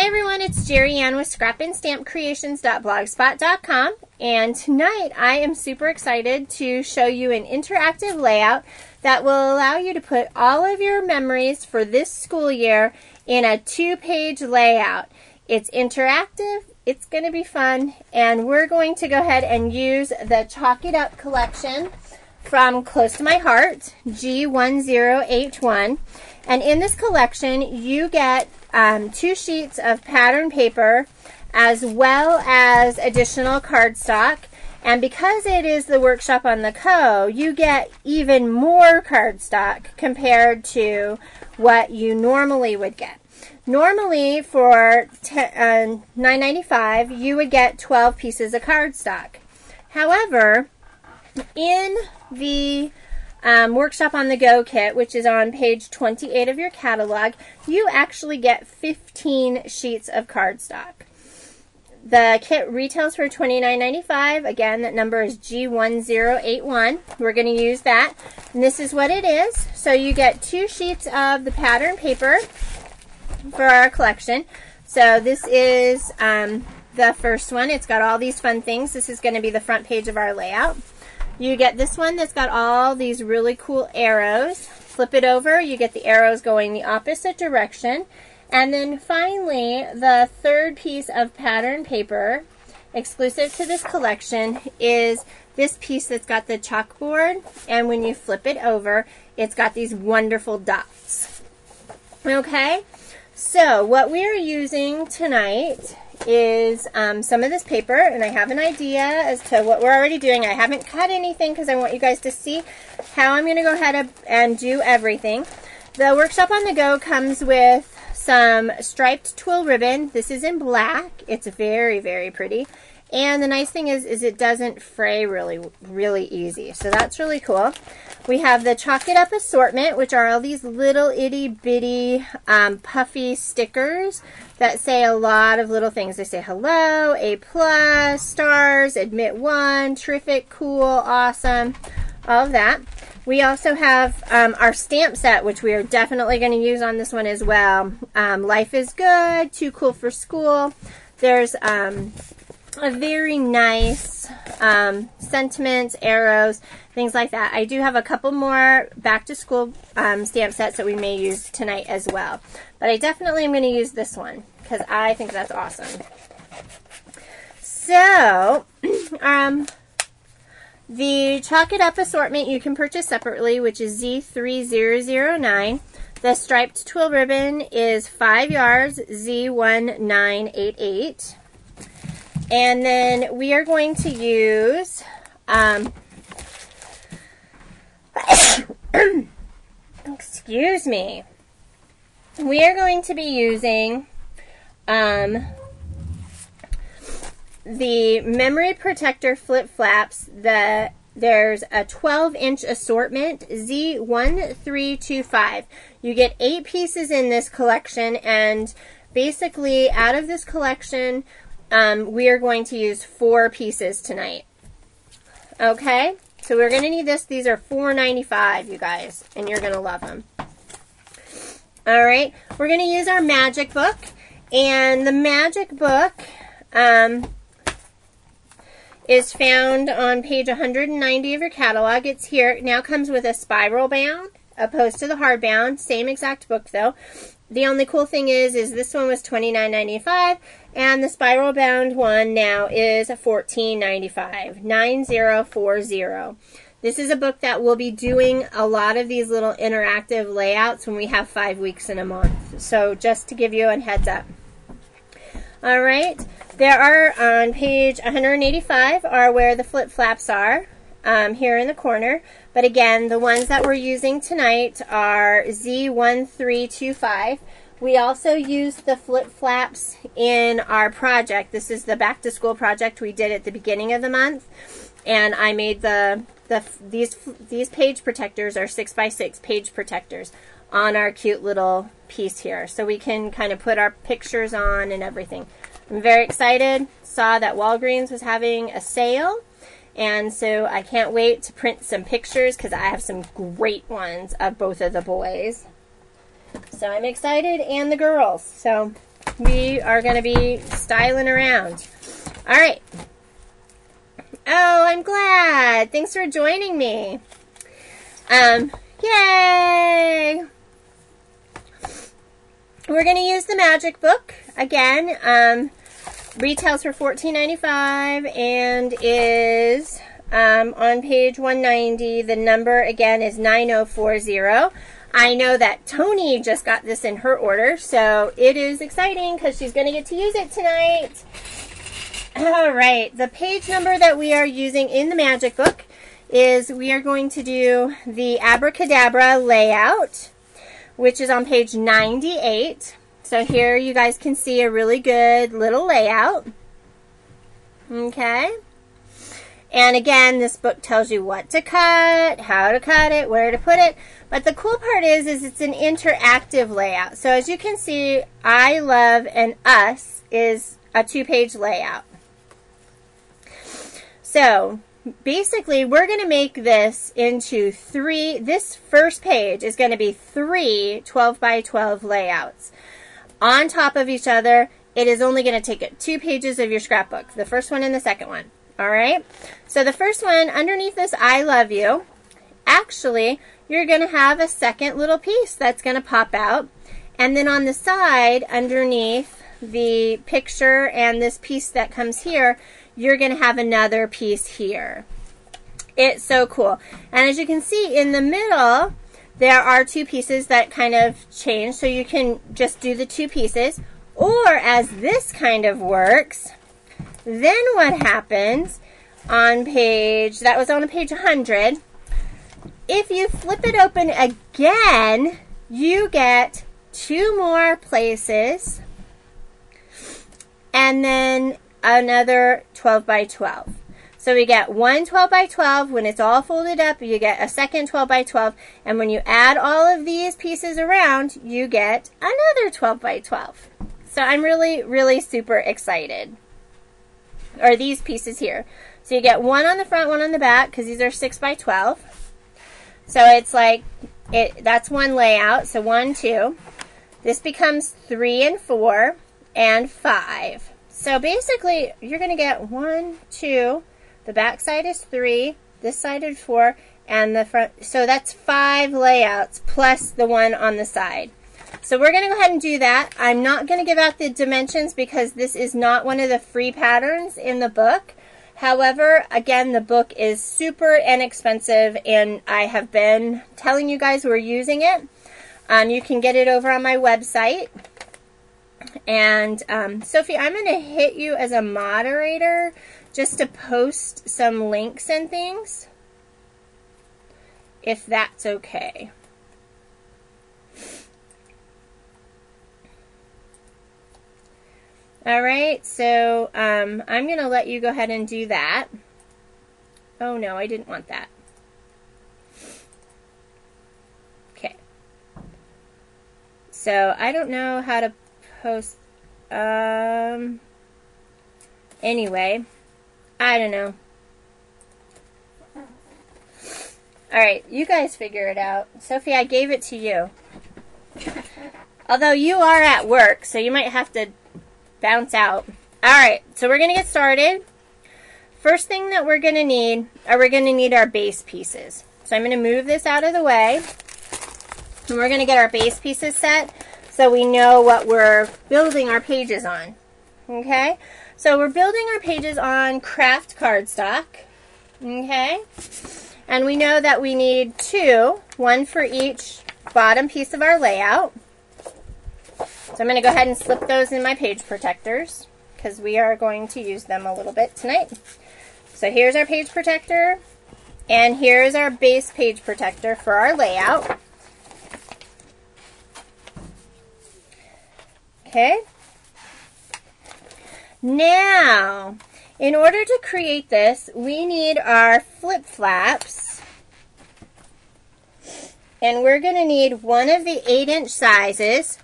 everyone, it's Jerry Ann with scrapandstampcreations.blogspot.com, and tonight I am super excited to show you an interactive layout that will allow you to put all of your memories for this school year in a 2-page layout. It's interactive, it's going to be fun, and we're going to go ahead and use the Chalk It Up collection from Close to My Heart, G1081. And in this collection, you get 2 sheets of pattern paper as well as additional cardstock. And because it is the workshop on the Co, you get even more cardstock compared to what you normally would get. Normally, for $9.95, you would get 12 pieces of cardstock. However, in the Workshop on the Go kit, which is on page 28 of your catalog, you actually get 15 sheets of cardstock. The kit retails for $29.95. Again, that number is G1081. We're going to use that. And this is what it is. So you get 2 sheets of the pattern paper for our collection. So this is the first one. It's got all these fun things. This is going to be the front page of our layout. You get this one that's got all these really cool arrows. Flip it over, you get the arrows going the opposite direction. And then finally, the third piece of pattern paper, exclusive to this collection, is this piece that's got the chalkboard. And when you flip it over, it's got these wonderful dots. Okay, so what we are using tonight is some of this paper, and I have an idea as to what we're already doing. I haven't cut anything because I want you guys to see how I'm going to go ahead and do everything. The Workshop on the Go comes with some striped twill ribbon. This is in black. It's very, very pretty. And the nice thing is it doesn't fray really easy. So that's really cool. We have the Chalk It Up assortment, which are all these little itty bitty puffy stickers that say a lot of little things. They say hello, A+, stars, admit 1, terrific, cool, awesome, all of that. We also have our stamp set, which we are definitely going to use on this one as well. Life is good, too cool for school. There's a very nice sentiments, arrows, things like that. I do have a couple more back to school stamp sets that we may use tonight as well. But I definitely am going to use this one because I think that's awesome. So, the Chalk It Up assortment you can purchase separately, which is Z3009. The striped twill ribbon is 5 yards, Z1988. And then we are going to use excuse me. We are going to be using the Memory Protector Flip Flaps. There's a 12-inch assortment, Z1325. You get 8 pieces in this collection, and basically out of this collection, we are going to use 4 pieces tonight. Okay, so we're going to need this. These are $4.95, you guys, and you're going to love them. All right, we're going to use our magic book, and the magic book is found on page 190 of your catalog. It's here. It now comes with a spiral bound opposed to the hardbound. Same exact book, though. The only cool thing is this one was $29.95, and the spiral bound one now is $14.95, 9040. This is a book that will be doing a lot of these little interactive layouts when we have 5 weeks in a month. So just to give you a heads up. All right, there are on page 185 are where the flip flaps are. Here in the corner. But again, the ones that we're using tonight are Z1325. We also used the flip flaps in our project. This is the back to school project we did at the beginning of the month. And I made these page protectors are 6x6 page protectors on our cute little piece here. So we can kind of put our pictures on and everything. I'm very excited. Saw that Walgreens was having a sale. And so I can't wait to print some pictures because I have some great ones of both of the boys. So I'm excited, and the girls. So we are going to be styling around. All right. Oh, I'm glad. Thanks for joining me. Yay! We're going to use the magic book again. Retails for $14.95 and is on page 190. The number again is 9040. I know that Tony just got this in her order, so it is exciting because she's going to get to use it tonight. All right, the page number that we are using in the magic book is we are going to do the Abracadabra layout, which is on page 98. So here you guys can see a really good little layout. Okay. And again, this book tells you what to cut, how to cut it, where to put it. But the cool part is it's an interactive layout. So as you can see, I, love, and us is a 2-page layout. So basically, we're going to make this into 3. This first page is going to be 3 12 by 12 layouts on top of each other. It is only going to take 2 pages of your scrapbook, the first one and the second one. All right. So the first one, underneath this I love you, actually, you're going to have a second little piece that's going to pop out. And then on the side, underneath the picture and this piece that comes here, you're going to have another piece here. It's so cool. And as you can see in the middle, there are 2 pieces that kind of change. So you can just do the 2 pieces. Or as this kind of works, then what happens on page, that was on page 100, if you flip it open again, you get 2 more places and then another 12 by 12. So we get one 12 by 12. When it's all folded up, you get a second 12 by 12. And when you add all of these pieces around, you get another 12 by 12. So I'm really, really super excited. Or these pieces here. So you get one on the front, one on the back, because these are 6 by 12. So it's like, that's one layout. So 1, 2. This becomes 3 and 4 and 5. So basically, you're going to get 1, 2, the back side is 3, this side is 4, and the front. So that's 5 layouts plus the one on the side. So we're going to go ahead and do that. I'm not going to give out the dimensions because this is not one of the free patterns in the book. However, again, the book is super inexpensive, and I have been telling you guys we're using it. You can get it over on my website. And Sophie, I'm going to hit you as a moderator just to post some links and things, if that's okay. All right, so I'm going to let you go ahead and do that. Oh, no, I didn't want that. Okay. So I don't know how to post. Anyway, I don't know. All right, you guys figure it out. Sophie, I gave it to you. Although you are at work, so you might have to bounce out. Alright, so we're going to get started. First thing that we're going to need, we're going to need our base pieces. So I'm going to move this out of the way. And we're going to get our base pieces set so we know what we're building our pages on. Okay? So we're building our pages on craft cardstock. Okay? And we know that we need 2, 1 for each bottom piece of our layout. So I'm going to go ahead and slip those in my page protectors because we are going to use them a little bit tonight. So here's our page protector, and here's our base page protector for our layout. Okay. Now, in order to create this, we need our flip flaps. And we're going to need one of the 8-inch sizes.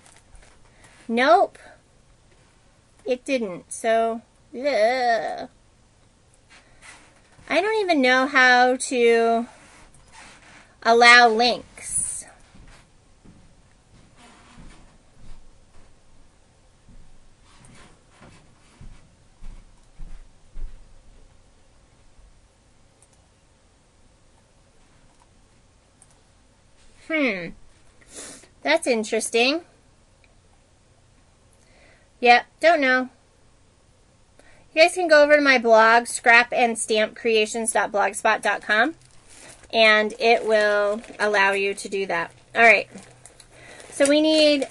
Nope, it didn't. So, ugh. I don't even know how to allow links. That's interesting. Yep, don't know. You guys can go over to my blog, scrapandstampcreations.blogspot.com, and it will allow you to do that. All right. So we need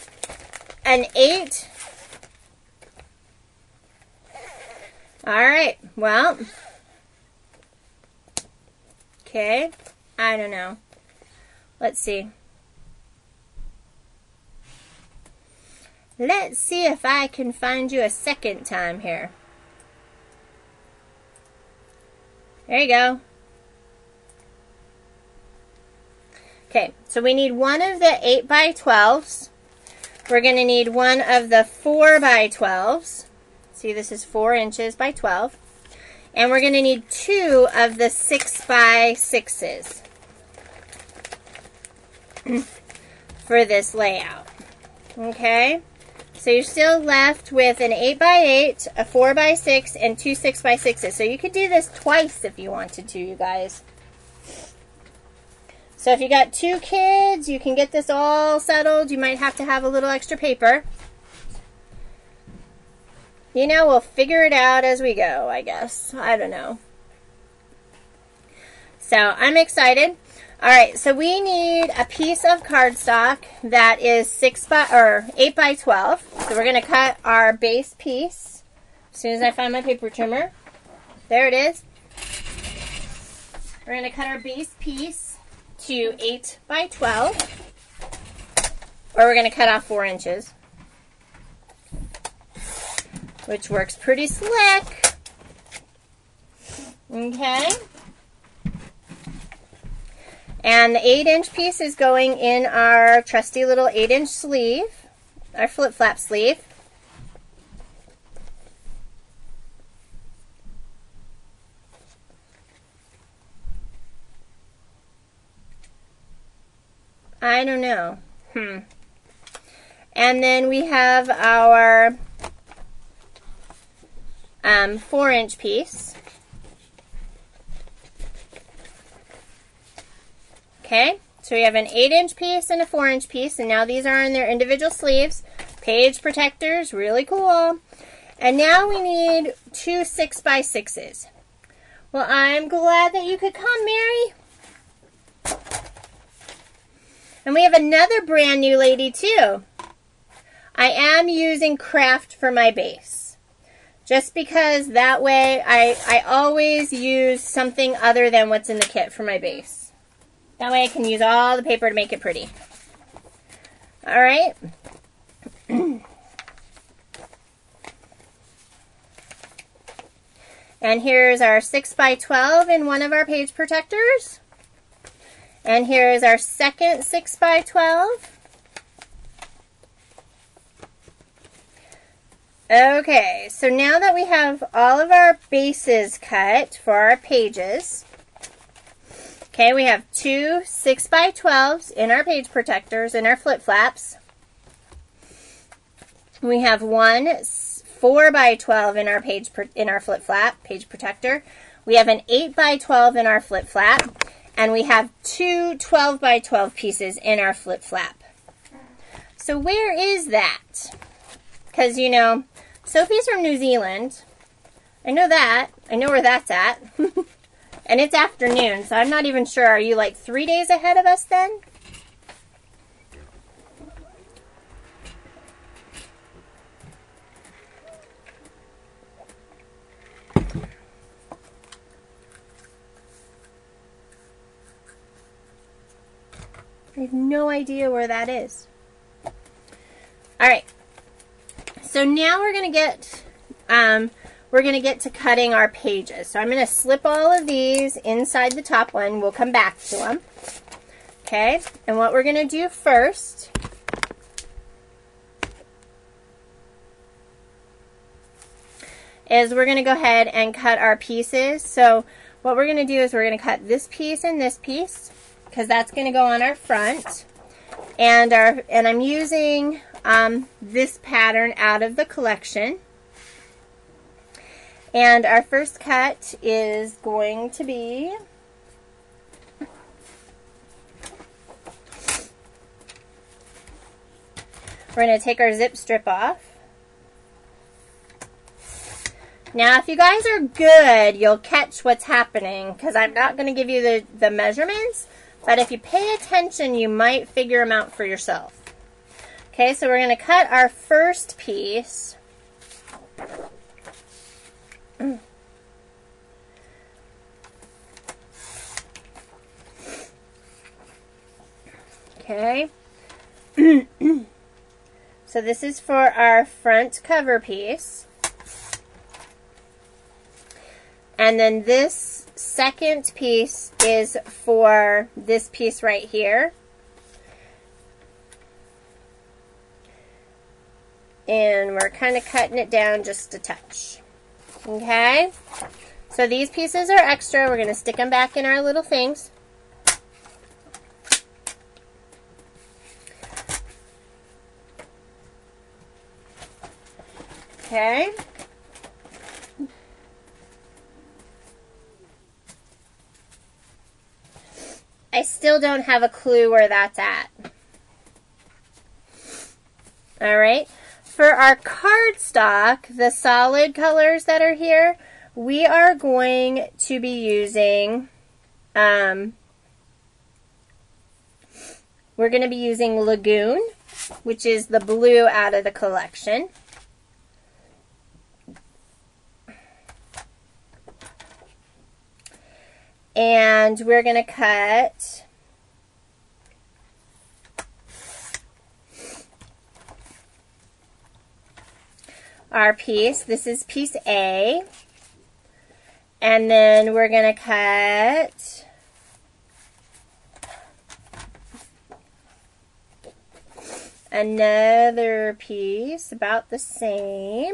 an 8. All right. Well, okay. I don't know. Let's see. Let's see if I can find you a second time here. There you go. Okay, so we need one of the 8x12s. We're going to need one of the 4x12s. See, this is 4 inches by 12. And we're going to need 2 of the 6x6s for this layout. Okay? So you're still left with an 8x8, a 4x6, and 2 6x6s. So you could do this twice if you wanted to, you guys. So if you got 2 kids, you can get this all settled. You might have to have a little extra paper. You know, we'll figure it out as we go, I guess. I don't know. So I'm excited. All right, so we need a piece of cardstock that is 8x12. So we're going to cut our base piece as soon as I find my paper trimmer. There it is. We're going to cut our base piece to 8x12, or we're going to cut off 4 inches, which works pretty slick. Okay. And the 8-inch piece is going in our trusty little 8-inch sleeve, our flip-flap sleeve. I don't know. And then we have our 4-inch piece. Okay, so we have an 8-inch piece and a 4-inch piece, and now these are in their individual sleeves. Page protectors, really cool. And now we need 2 6x6s. Well, I'm glad that you could come, Mary. And we have another brand new lady, too. I am using craft for my base. Just because that way I always use something other than what's in the kit for my base. That way I can use all the paper to make it pretty. All right. And here's our 6x12 in one of our page protectors. And here is our second 6x12. Okay, so now that we have all of our bases cut for our pages, okay, we have 2 6x12s in our page protectors, in our flip flaps. We have 1 4x12 in our flip flap, page protector. We have an 8x12 in our flip flap, and we have 2 12x12 pieces in our flip flap. So where is that? Because, you know, Sophie's from New Zealand. I know that. I know where that's at. And it's afternoon, so I'm not even sure. Are you like 3 days ahead of us then? I have no idea where that is. All right. So now we're going to get to cutting our pages. So I'm going to slip all of these inside the top one. We'll come back to them. Okay, and what we're going to do first is we're going to go ahead and cut our pieces. So what we're going to do is we're going to cut this piece and this piece, because that's going to go on our front. And I'm using this pattern out of the collection. And our first cut is going to be We're going to take our zip strip off. Now, if you guys are good, you'll catch what's happening, because I'm not going to give you the measurements, but if you pay attention, you might figure them out for yourself. Okay, so we're going to cut our first piece. Okay. So this is for our front cover piece. And then this second piece is for this piece right here. And we're kind of cutting it down just a touch. Okay? So these pieces are extra. We're going to stick them back in our little things. Okay? I still don't have a clue where that's at. All right. For our cardstock, the solid colors that are here, we are going to be using, we're going to be using Lagoon, which is the blue out of the collection. And we're going to cut our piece. This is piece A. And then we're going to cut another piece about the same.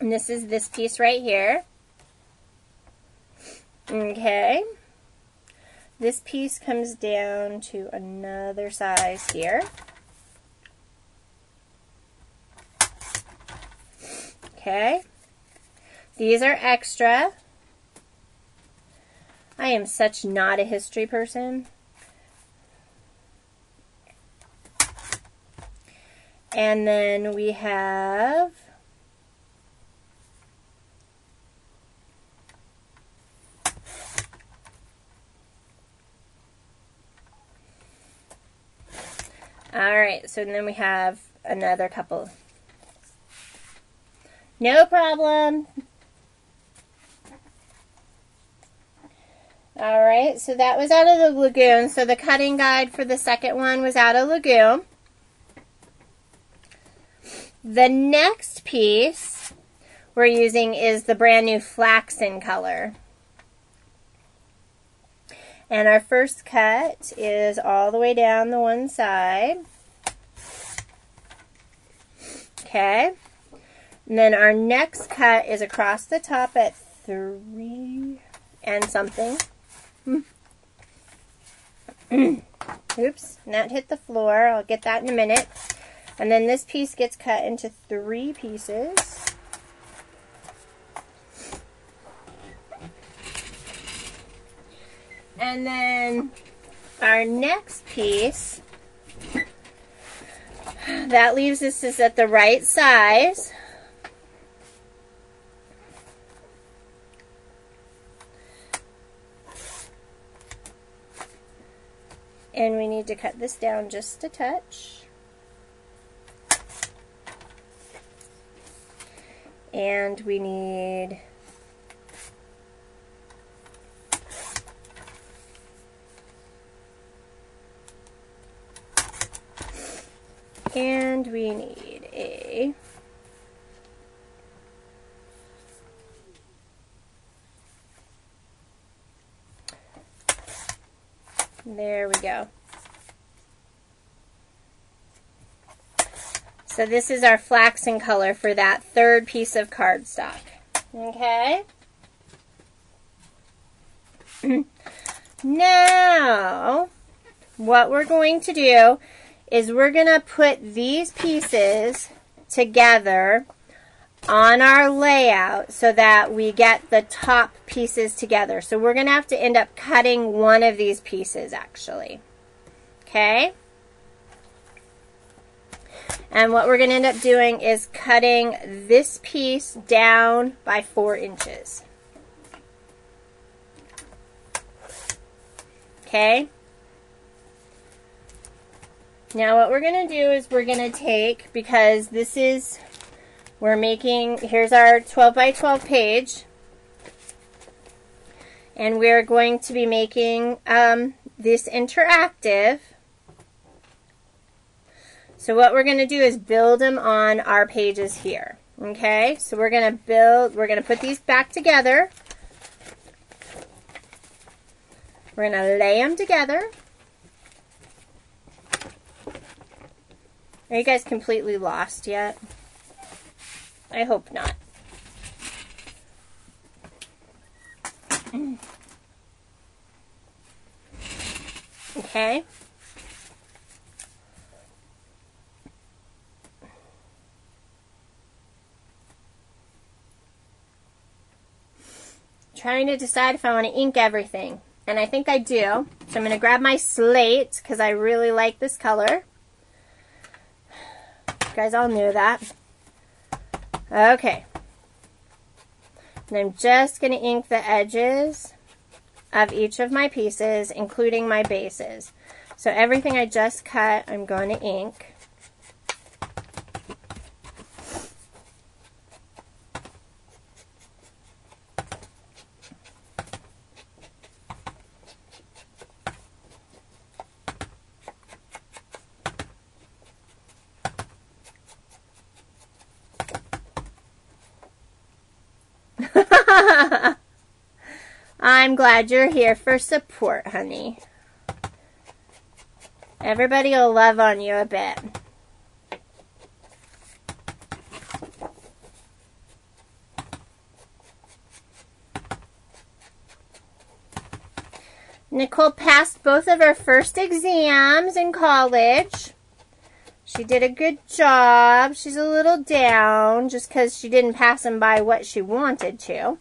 And this is this piece right here. Okay. This piece comes down to another size here. Okay. These are extra. I am such not a history person. And then we have alright, so then we have another couple. No problem. Alright, so that was out of the Lagoon. So the cutting guide for the second one was out of Lagoon. The next piece we're using is the brand new Flaxen color. And our first cut is all the way down the one side. Okay. And then our next cut is across the top at 3 and something. Oops, that hit the floor. I'll get that in a minute. And then this piece gets cut into 3 pieces. And then our next piece, that leaves us is at the right size. And we need to cut this down just a touch. And we need a there we go. So this is our Flaxen color for that third piece of cardstock. Okay? Now, what we're going to do is we're going to put these pieces together on our layout so that we get the top pieces together. So we're going to have to end up cutting one of these pieces actually. Okay? And what we're going to end up doing is cutting this piece down by 4 inches. Okay? Now what we're going to do is we're going to take, because this is, we're making, here's our 12 by 12 page. And we're going to be making this interactive. So what we're going to do is build them on our pages here. Okay, so we're going to put these back together. We're going to lay them together. Are you guys completely lost yet? I hope not. Okay. Trying to decide if I want to ink everything. And I think I do. So I'm going to grab my slate because I really like this color. You guys all knew that. Okay. And I'm just going to ink the edges of each of my pieces, including my bases. So everything I just cut, I'm going to ink. I'm glad you're here for support, honey. Everybody will love on you a bit. Nicole passed both of her first exams in college. She did a good job. She's a little down just because she didn't pass them by what she wanted to.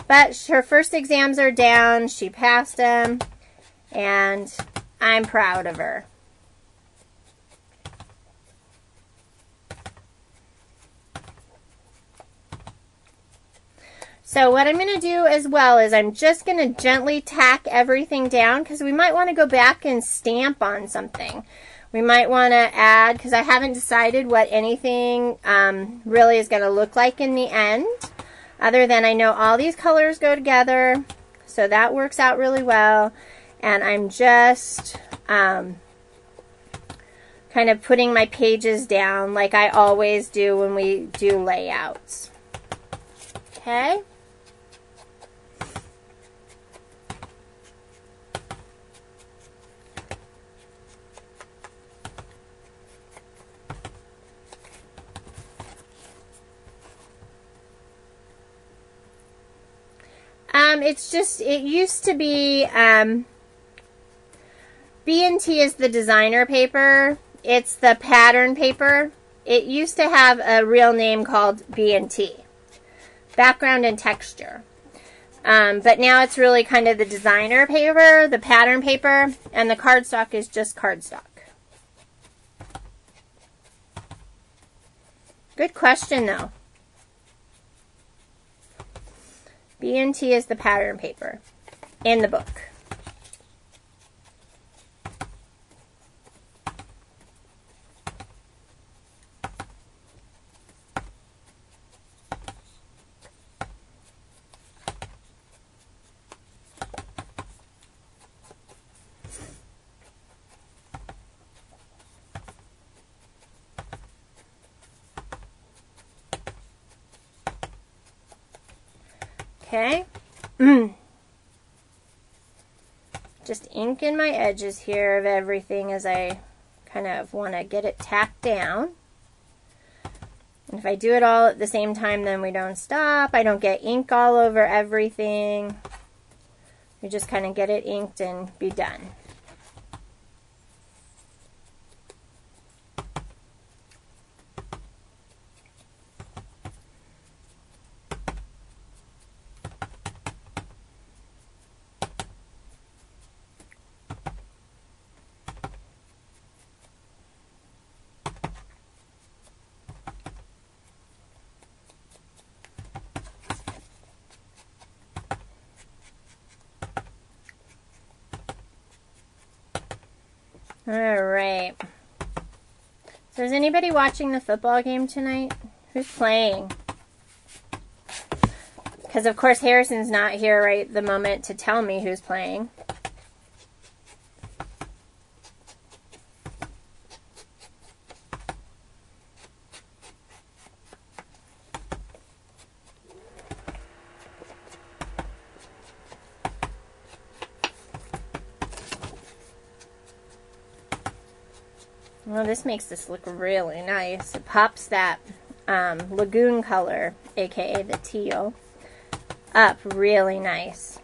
But her first exams are down. She passed them. And I'm proud of her. So what I'm going to do as well is I'm just going to gently tack everything down because we might want to go back and stamp on something. We might want to add, because I haven't decided what anything really is going to look like in the end. Other than I know all these colors go together, so that works out really well. And I'm just kind of putting my pages down like I always do when we do layouts. Okay? It's just, it used to be, B&T is the designer paper. It's the pattern paper. It used to have a real name called B&T, background and texture. But now it's really kind of the designer paper, the pattern paper, and the cardstock is just cardstock. Good question, though. B&T is the pattern paper in the book. Okay, just inking my edges here of everything as I kind of want to get it tacked down. And if I do it all at the same time, then we don't stop. I don't get ink all over everything. We just kind of get it inked and be done. All right. So is anybody watching the football game tonight? Who's playing? Because, of course, Harrison's not here right the moment to tell me who's playing. Well, this makes this look really nice. It pops that lagoon color, aka the teal, up really nice.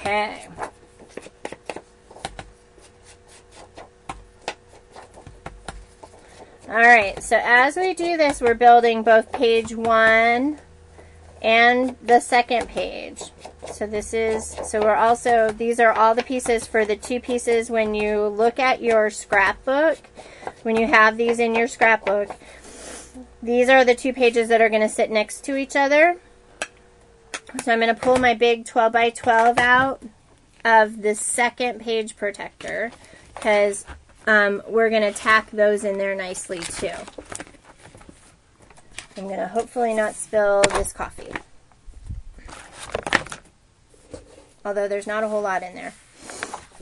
Okay. Alright, so as we do this, we're building both page 1 and the second page. So these are all the pieces for the 2 pieces when you look at your scrapbook. When you have these in your scrapbook, these are the 2 pages that are going to sit next to each other. So I'm going to pull my big 12 by 12 out of the second page protector because we're going to tack those in there nicely too. I'm going to hopefully not spill this coffee. Although there's not a whole lot in there.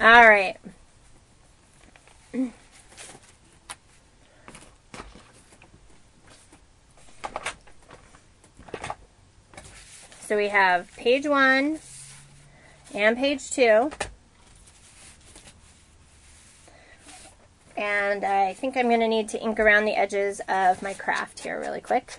All right. So we have page 1 and page 2. And I think I'm going to need to ink around the edges of my craft here really quick.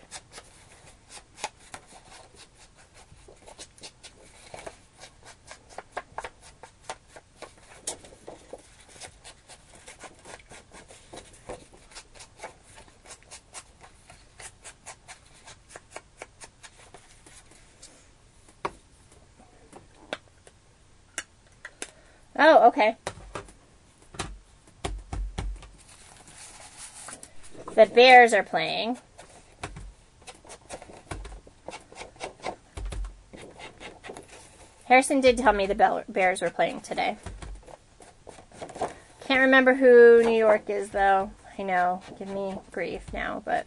Oh, okay. The Bears are playing. Harrison did tell me the Bears were playing today. Can't remember who New York is, though. I know. Give me grief now, but...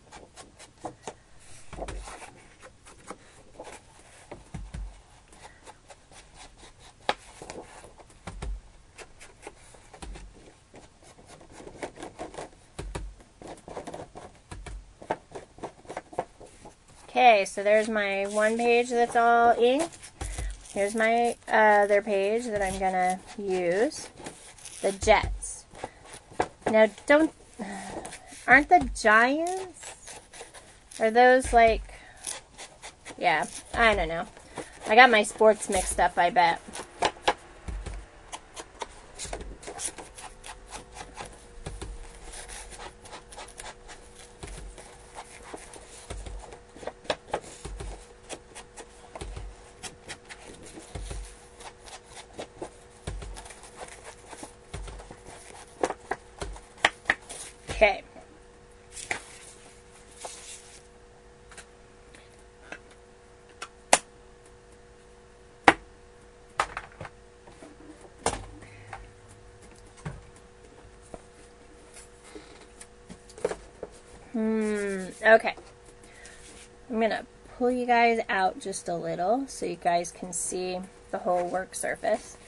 Okay, so there's my one page that's all inked. Here's my other page that I'm going to use. The Jets. Now, aren't the Giants? Are those like, yeah, I don't know. I got my sports mixed up, I bet. Okay. Okay. I'm going to pull you guys out just a little so you guys can see the whole work surface.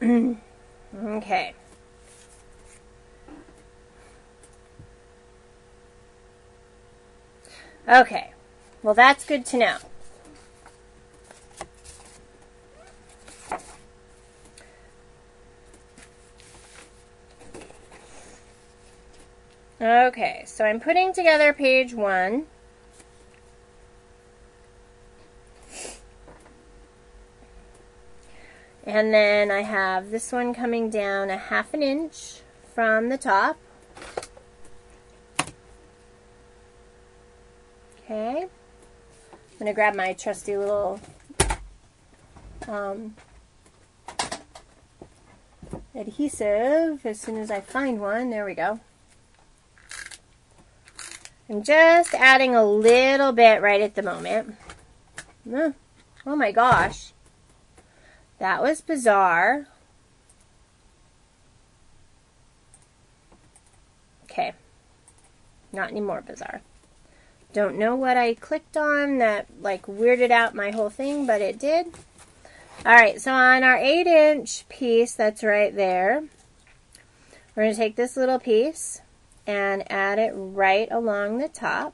Okay. Okay. Well, that's good to know. Okay, so I'm putting together page 1. And then I have this one coming down 1/2 inch from the top. Okay. I'm going to grab my trusty little adhesive as soon as I find one. There we go. I'm just adding a little bit right at the moment. Oh my gosh. That was bizarre. Okay. Not any more bizarre. Don't know what I clicked on that like weirded out my whole thing, but it did. Alright, so on our 8-inch piece that's right there, we're going to take this little piece and add it right along the top.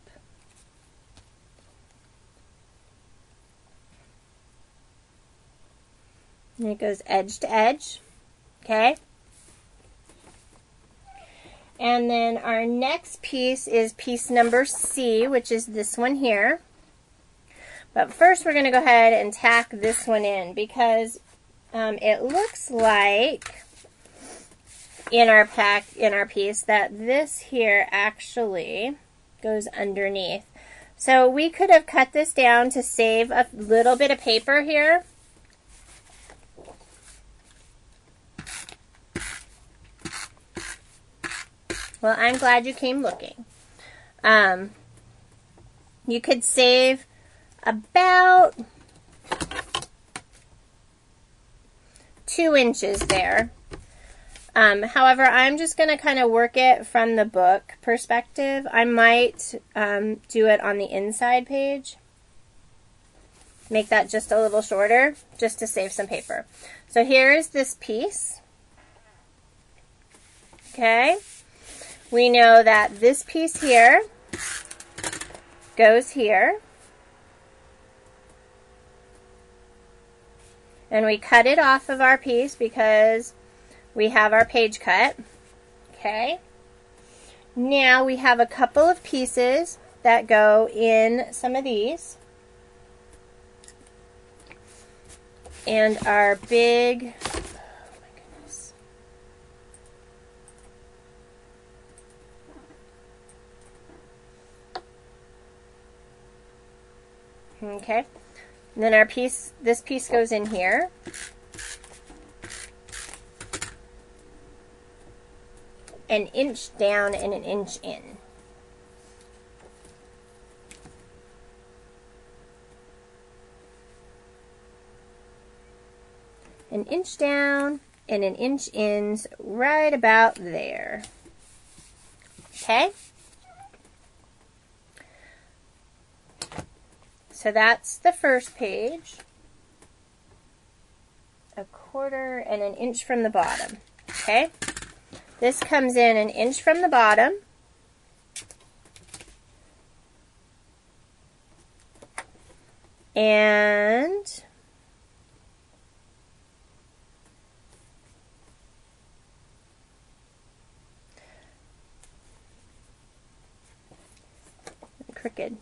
And it goes edge to edge. Okay? And then our next piece is piece number C, which is this one here. But first we're going to go ahead and tack this one in because it looks like in our piece that this here actually goes underneath. So we could have cut this down to save a little bit of paper here. Well, I'm glad you came looking. You could save about 2 inches there. However, I'm just going to kind of work it from the book perspective. I might do it on the inside page. Make that just a little shorter, just to save some paper. So here is this piece. Okay. We know that this piece here goes here. And we cut it off of our piece because we have our page cut. Okay. Now we have a couple of pieces that go in some of these. And our big, oh my goodness. Okay. And then our piece, this piece goes in here. An inch down and an inch in. An inch down and an inch in, right about there. Okay? So that's the first page. 1/4 and an inch from the bottom. Okay? This comes in an inch from the bottom. And crooked.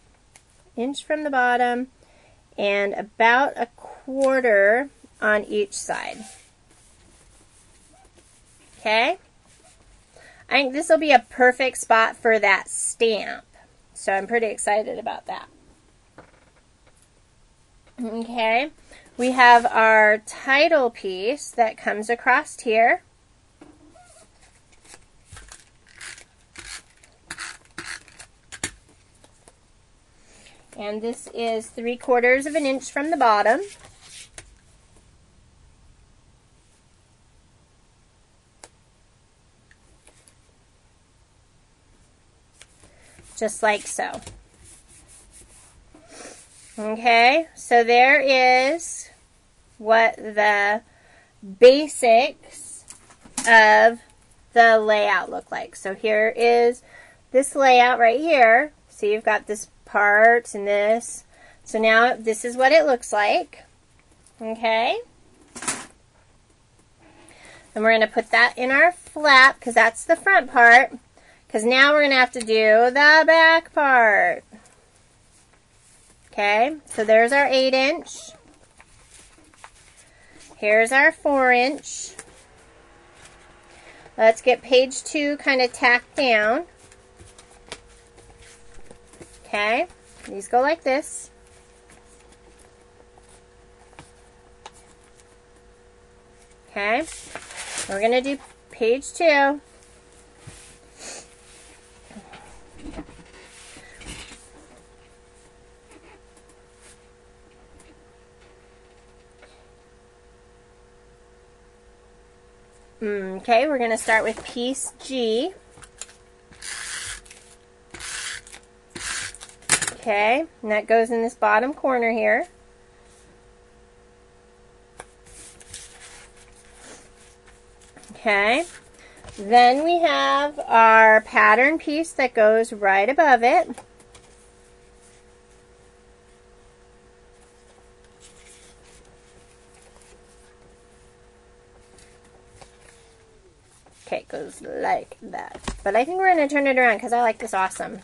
Inch from the bottom and about 1/4 on each side. Okay? I think this will be a perfect spot for that stamp. So I'm pretty excited about that. Okay? We have our title piece that comes across here. And this is 3/4 of an inch from the bottom. Just like so. Okay, so there is what the basics of the layout look like. So here is this layout right here. So you've got this part and this. So now this is what it looks like. Okay. And we're going to put that in our flap because that's the front part. Because now we're going to have to do the back part. Okay. So there's our 8-inch. Here's our 4-inch. Let's get page 2 kind of tacked down. Okay, these go like this. Okay, We're going to do page 2. Okay, we're going to start with piece G. Okay, and that goes in this bottom corner here. Okay, then we have our pattern piece that goes right above it. Okay, it goes like that. But I think we're going to turn it around because I like this awesome.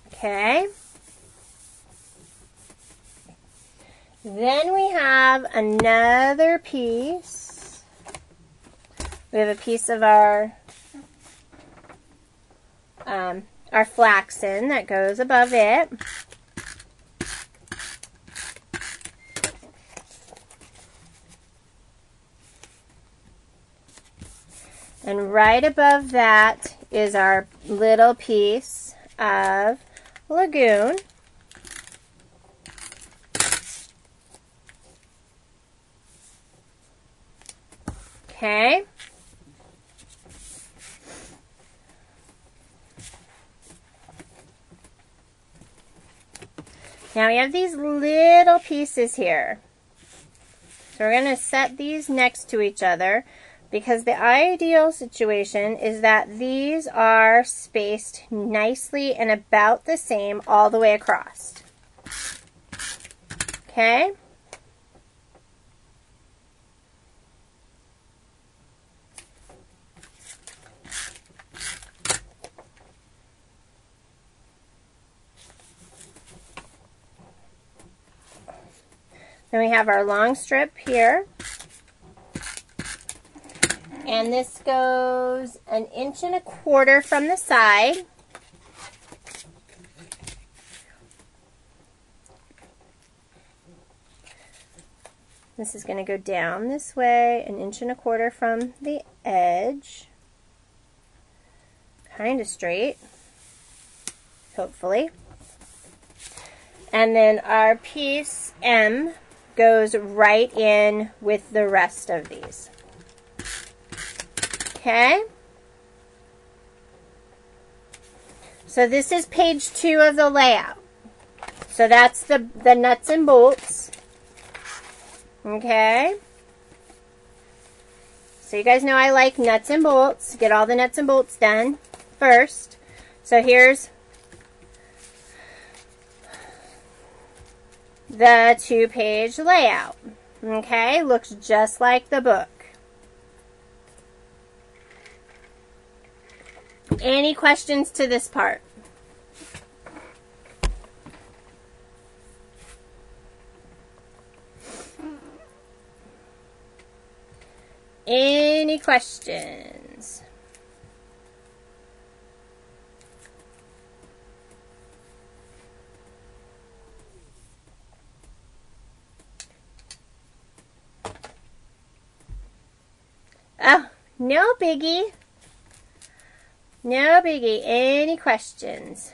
Okay. Then we have another piece. We have a piece of our flaxen that goes above it. And right above that is our little piece of lagoon. Okay. Now we have these little pieces here. So we're going to set these next to each other because the ideal situation is that these are spaced nicely and about the same all the way across. Okay? Then we have our long strip here. And this goes 1.25 inches from the side. This is going to go down this way, 1.25 inches from the edge. Kind of straight, hopefully. And then our piece M goes right in with the rest of these. Okay? So this is page 2 of the layout. So that's the nuts and bolts. Okay? So you guys know I like nuts and bolts. Get all the nuts and bolts done first. So here's the 2-page layout. Okay? Looks just like the book. Any questions to this part? Any questions? Oh, no biggie. No biggie. Any questions?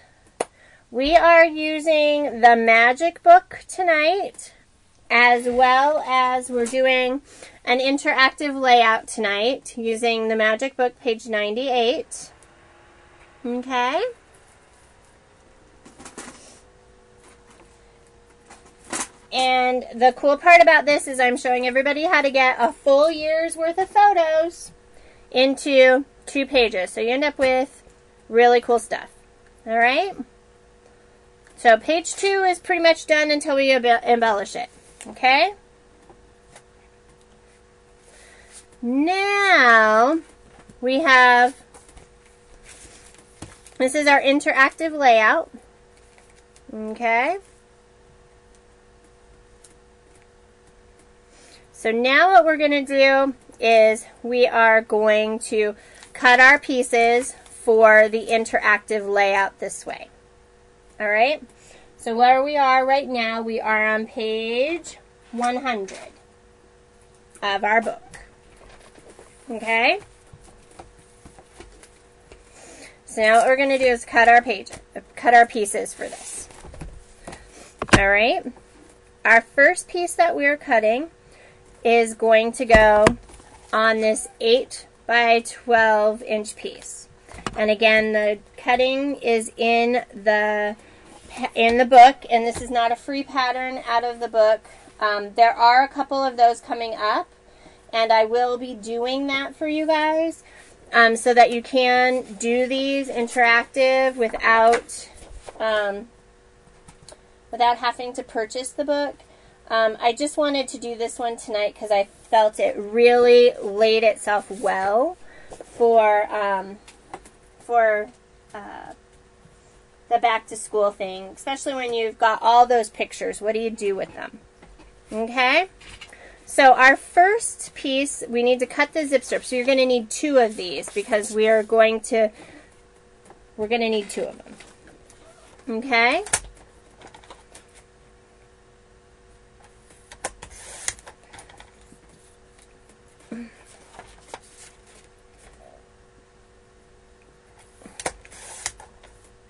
We are using the magic book tonight, as well as we're doing an interactive layout tonight using the magic book, page 98. Okay? And the cool part about this is I'm showing everybody how to get a full year's worth of photos into 2 pages. So you end up with really cool stuff. All right? So page 2 is pretty much done until we embellish it. Okay? Now we have, this is our interactive layout. Okay? So now what we're going to do is we are going to cut our pieces for the interactive layout this way. All right? So where we are right now, we are on page 100 of our book. Okay? So now what we're going to do is cut our pieces for this. All right? Our first piece that we're cutting is going to go on this 8 by 12 inch piece. And again, the cutting is in the book, and this is not a free pattern out of the book. There are a couple of those coming up, and I will be doing that for you guys so that you can do these interactive without having to purchase the book. I just wanted to do this one tonight because I felt it really laid itself well for the back to school thing, especially when you've got all those pictures. What do you do with them? Okay? So our first piece, we need to cut the zip strip. So you're going to need 2 of these because we're going to need 2 of them. Okay?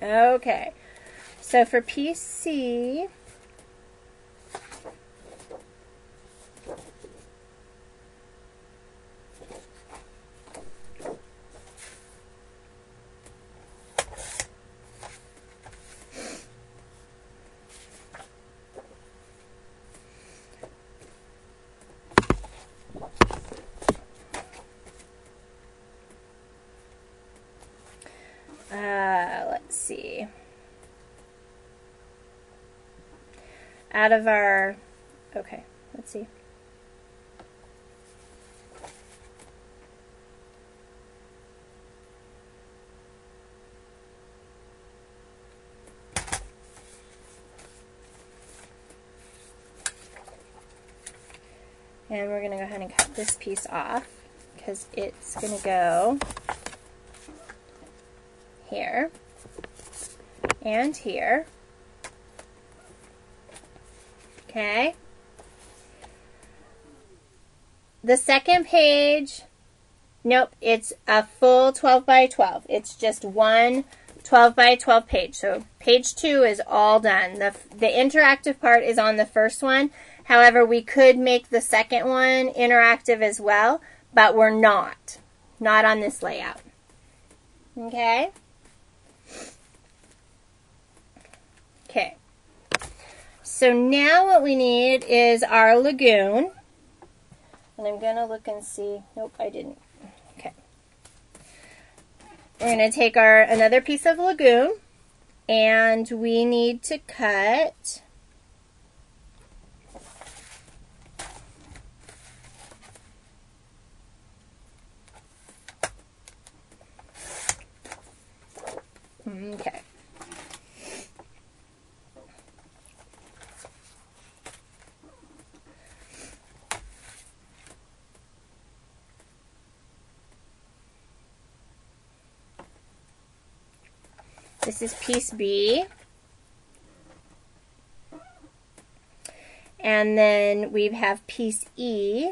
Okay, so for piece C, let's see. Out of our, okay, let's see. And we're going to go ahead and cut this piece off because it's going to go here and here. Okay. The second page, nope, it's a full 12 by 12. It's just one 12 by 12 page. So page 2 is all done. The interactive part is on the first one. However, we could make the second one interactive as well, but we're not. Not on this layout. Okay? Okay. So now what we need is our lagoon. And I'm going to look and see. Nope, I didn't. Okay. We're going to take another piece of lagoon, and we need to cut okay. This is piece B. And then we have piece E.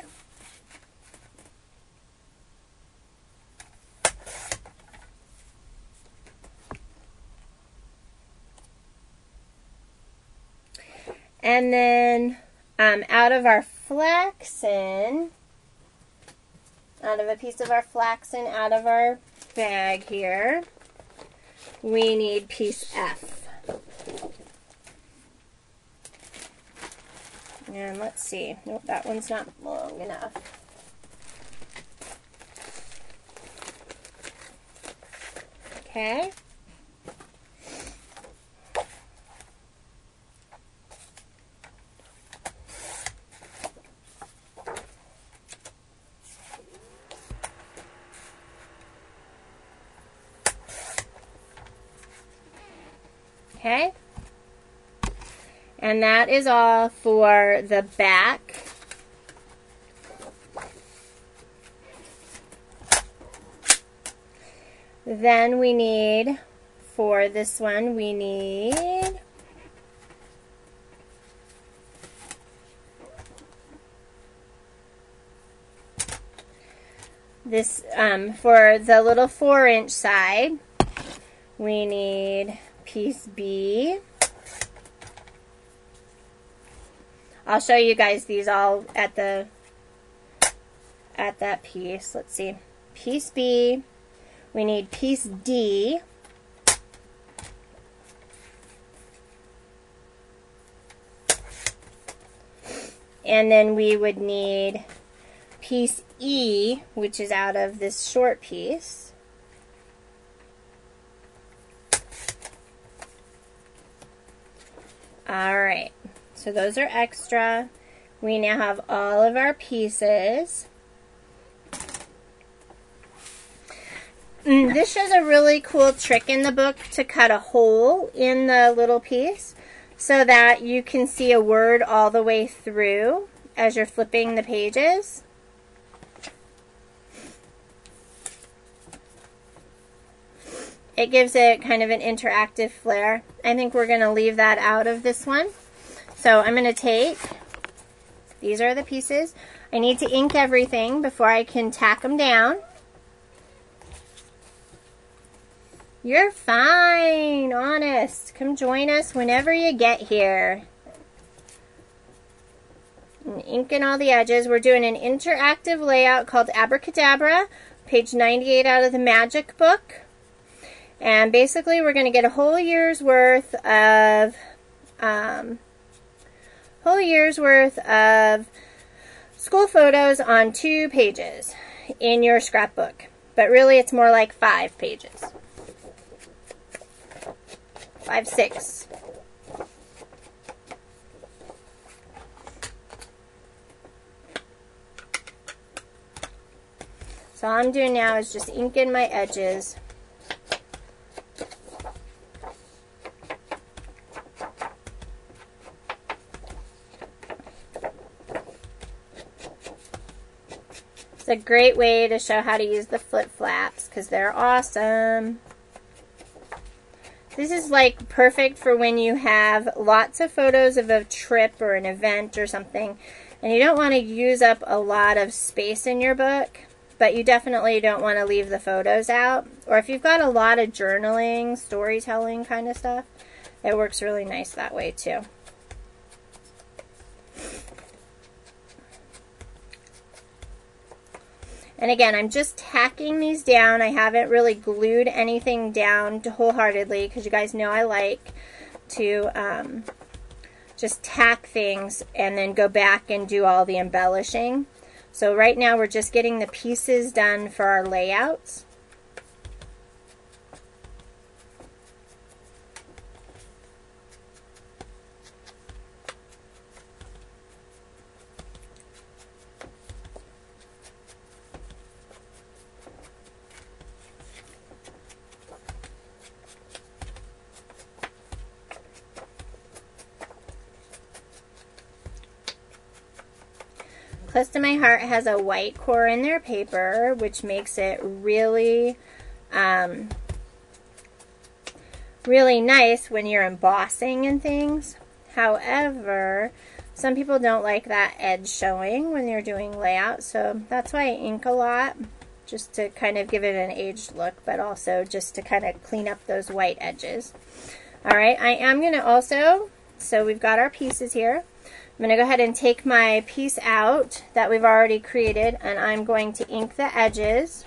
And then out of a piece of our flaxen, out of our bag here, we need piece F. And let's see. Nope, that one's not long enough. Okay. Okay, and that is all for the back. Then we need, for this one, we need this, for the little 4-inch side, we need piece B. I'll show you guys these all at that piece. Let's see. Piece B. We need piece D. And then we would need piece E, which is out of this short piece. Alright, so those are extra. We now have all of our pieces. This shows a really cool trick in the book to cut a hole in the little piece so that you can see a word all the way through as you're flipping the pages. It gives it kind of an interactive flair. I think we're going to leave that out of this one. So I'm going to take, these are the pieces. I need to ink everything before I can tack them down. You're fine, honest. Come join us whenever you get here. And inking all the edges. We're doing an interactive layout called Acracadabra, page 98 out of the Magic book. And basically we're going to get a whole year's worth of school photos on 2 pages in your scrapbook. But really it's more like 5 pages. 5, 6. So all I'm doing now is just inking my edges. It's a great way to show how to use the flip flaps because they're awesome. This is like perfect for when you have lots of photos of a trip or an event or something and you don't want to use up a lot of space in your book, but you definitely don't want to leave the photos out. Or if you've got a lot of journaling, storytelling kind of stuff, it works really nice that way too. And again, I'm just tacking these down. I haven't really glued anything down wholeheartedly because you guys know I like to just tack things and then go back and do all the embellishing. So right now we're just getting the pieces done for our layouts. Close to My Heart has a white core in their paper, which makes it really, really nice when you're embossing and things. However, some people don't like that edge showing when you're doing layout, so that's why I ink a lot, just to kind of give it an aged look, but also just to kind of clean up those white edges. Alright, I am going to also, so we've got our pieces here. I'm going to go ahead and take my piece out that we've already created, and I'm going to ink the edges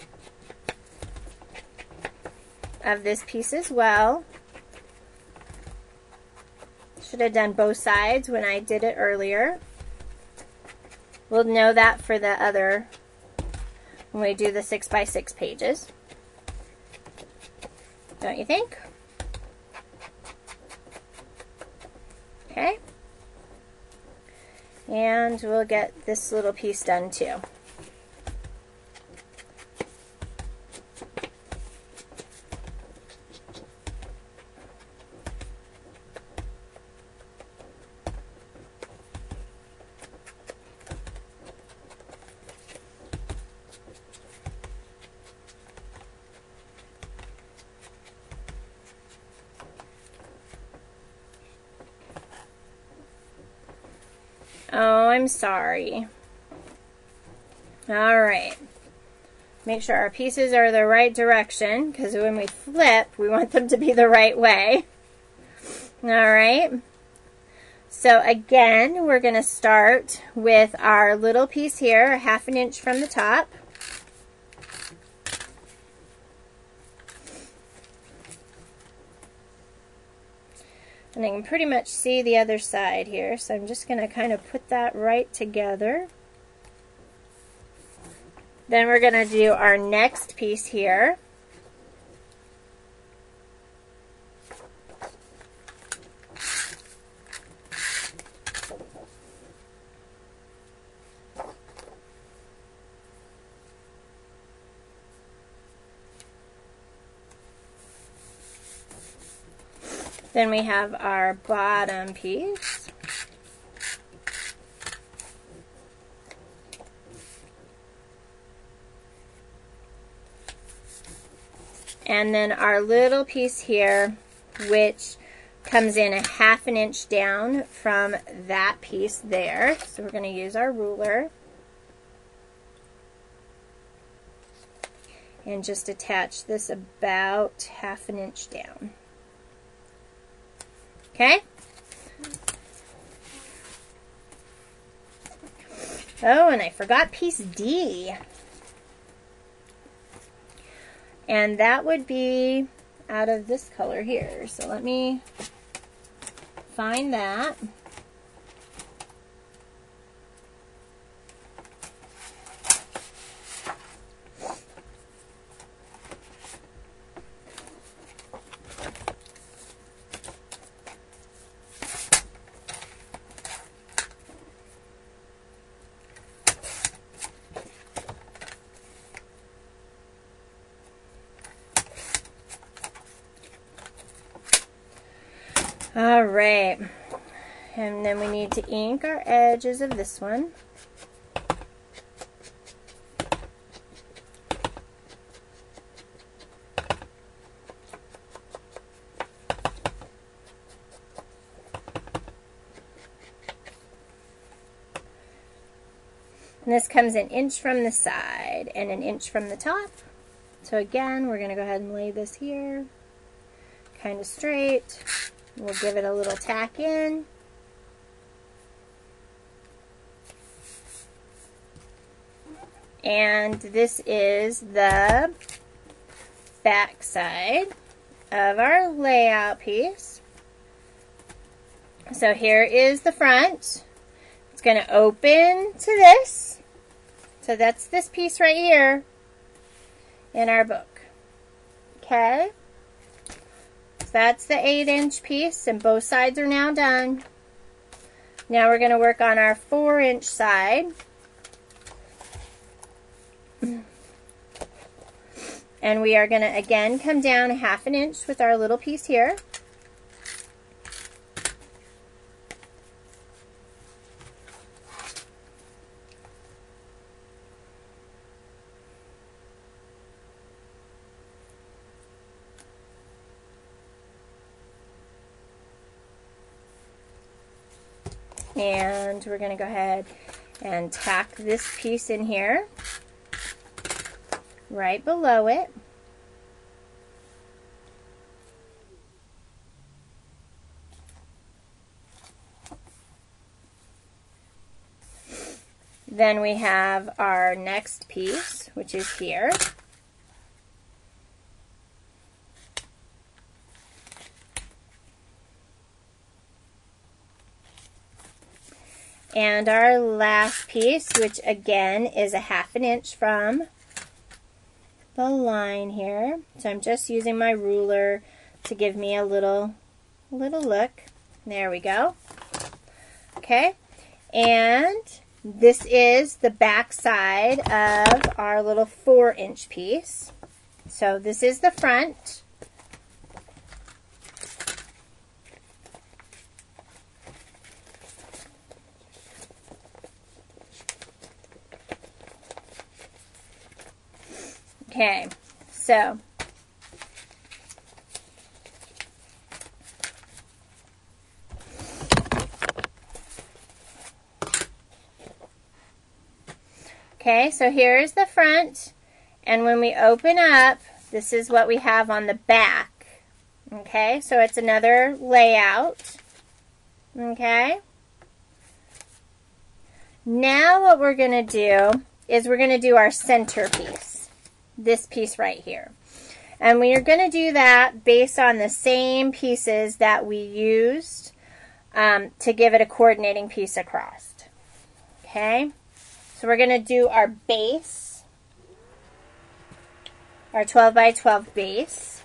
of this piece as well. Should have done both sides when I did it earlier. We'll know that for the other, when we do the 6x6 pages. Don't you think? Okay. And we'll get this little piece done too. Oh, I'm sorry. Alright. Make sure our pieces are the right direction, because when we flip, we want them to be the right way. All right. So again, we're going to start with our little piece here, 1/2 inch from the top. And I can pretty much see the other side here, so I'm just going to kind of put that right together. Then we're going to do our next piece here. Then we have our bottom piece. And then our little piece here, which comes in 1/2 inch down from that piece there. So we're going to use our ruler and just attach this about 1/2 inch down. Okay? Oh, and I forgot piece D. And that would be out of this color here. So let me find that. All right, and then we need to ink our edges of this one. And this comes 1 inch from the side and 1 inch from the top. So again, we're going to go ahead and lay this here, kind of straight. We'll give it a little tack in. And this is the back side of our layout piece. So here is the front. It's going to open to this. So that's this piece right here in our book. Okay? That's the 8 inch piece, and both sides are now done. Now we're going to work on our 4 inch side. And we are going to again come down 1/2 inch with our little piece here. And we're going to go ahead and tack this piece in here, right below it. Then we have our next piece, which is here. And our last piece, which again is 1/2 inch from the line here. So I'm just using my ruler to give me a little look. There we go. Okay, and this is the back side of our little 4 inch piece. So this is the front. Okay, so here's the front, And when we open up, this is what we have on the back. Okay, so it's another layout. Okay. Now what we're going to do is we're going to do our centerpiece. This piece right here. And we are going to do that based on the same pieces that we used to give it a coordinating piece across. Okay, so we're going to do our base, our 12 by 12 base.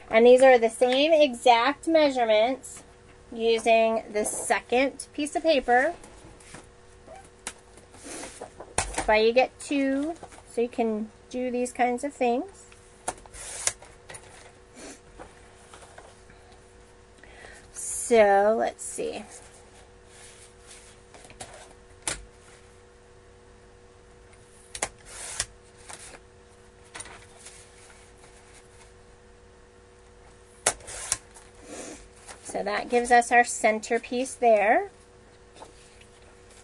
And these are the same exact measurements using the second piece of paper. That's why you get two, so you can do these kinds of things. So let's see. So that gives us our centerpiece there.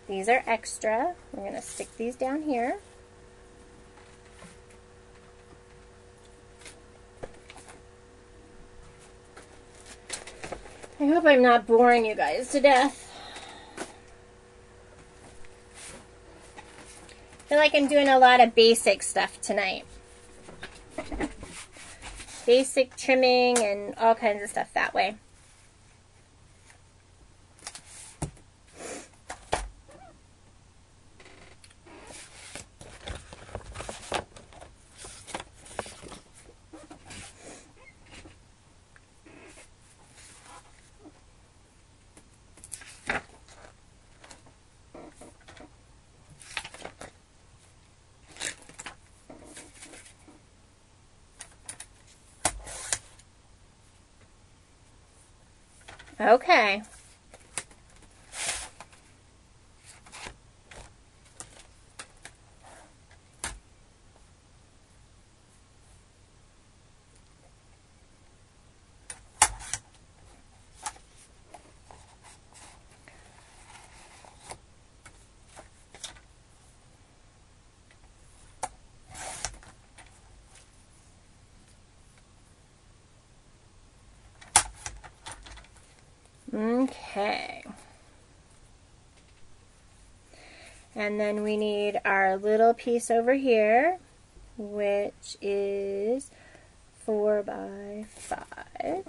These are extra. We're going to stick these down here. I hope I'm not boring you guys to death. I feel like I'm doing a lot of basic stuff tonight. Basic trimming and all kinds of stuff that way. Okay. Okay. And then we need our little piece over here, which is 4 by 5.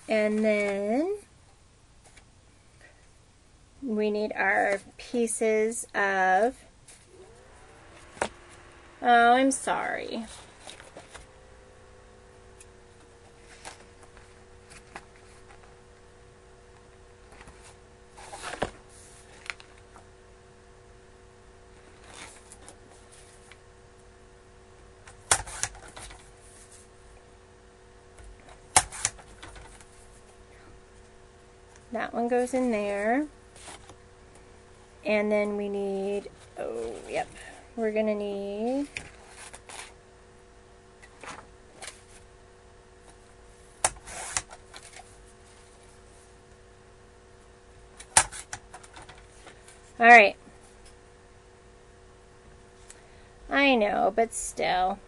And then we need our pieces of, oh, I'm sorry. That one goes in there. And then we need, oh, yep, we're going to need all right. I know, but still.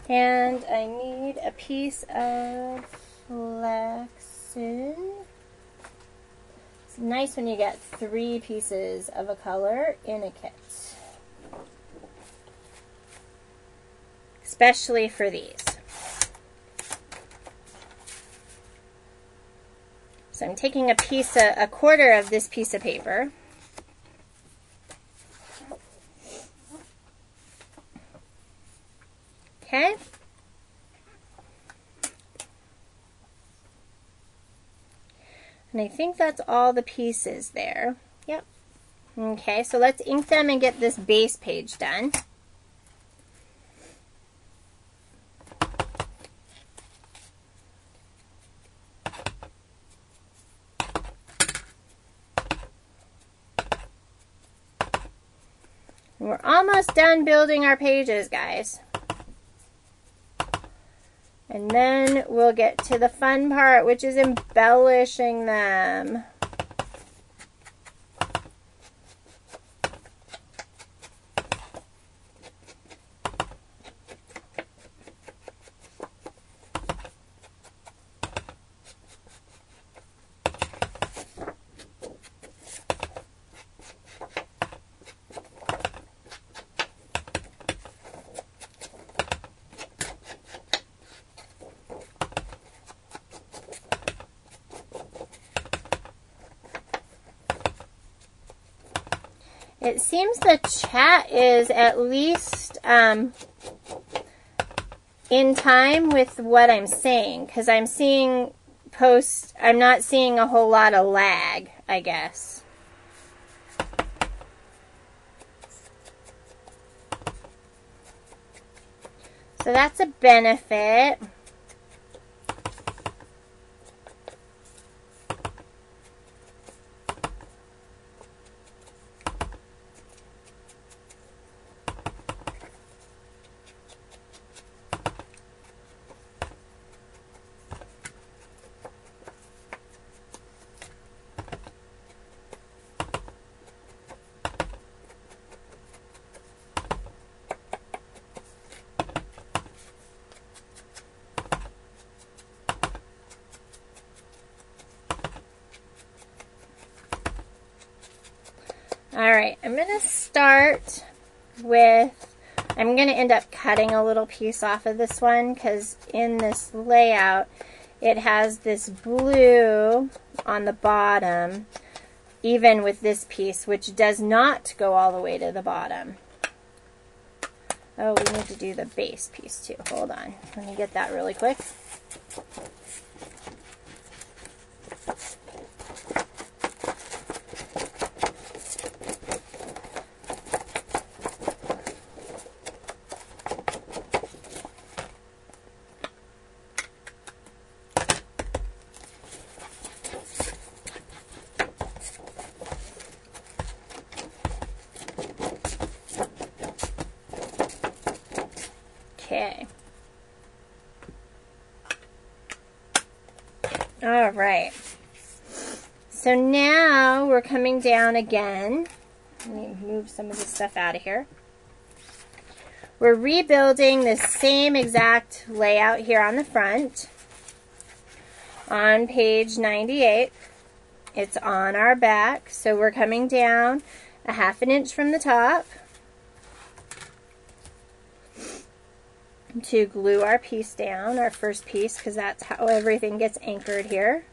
And I need a piece of flaxen. It's nice when you get 3 pieces of a color in a kit. Especially for these. So I'm taking a quarter of this piece of paper. Okay. And I think that's all the pieces there. Yep. Okay, so let's ink them and get this base page done. We're almost done building our pages, guys. And then we'll get to the fun part, which is embellishing them. It seems the chat is at least in time with what I'm saying, because I'm seeing posts, I'm not seeing a whole lot of lag, I guess. So that's a benefit. Alright, I'm going to start with, I'm going to end up cutting a little piece off of this one because in this layout it has this blue on the bottom, even with this piece, which does not go all the way to the bottom. Oh, we need to do the base piece too. Hold on. Let me get that really quick. Okay. All right. So now we're coming down again. Let me move some of this stuff out of here. We're rebuilding the same exact layout here on the front. On page 98. It's on our back. So we're coming down a 1/2 inch from the top to glue our piece down, our first piece, because that's how everything gets anchored here.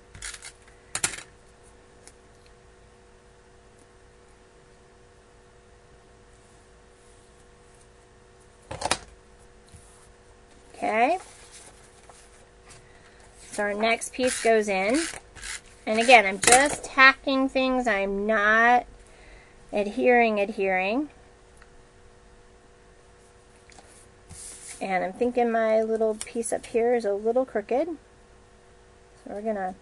Okay. So our next piece goes in. And again, I'm just tacking things. I'm not adhering. And I'm thinking my little piece up here is a little crooked. So we're going to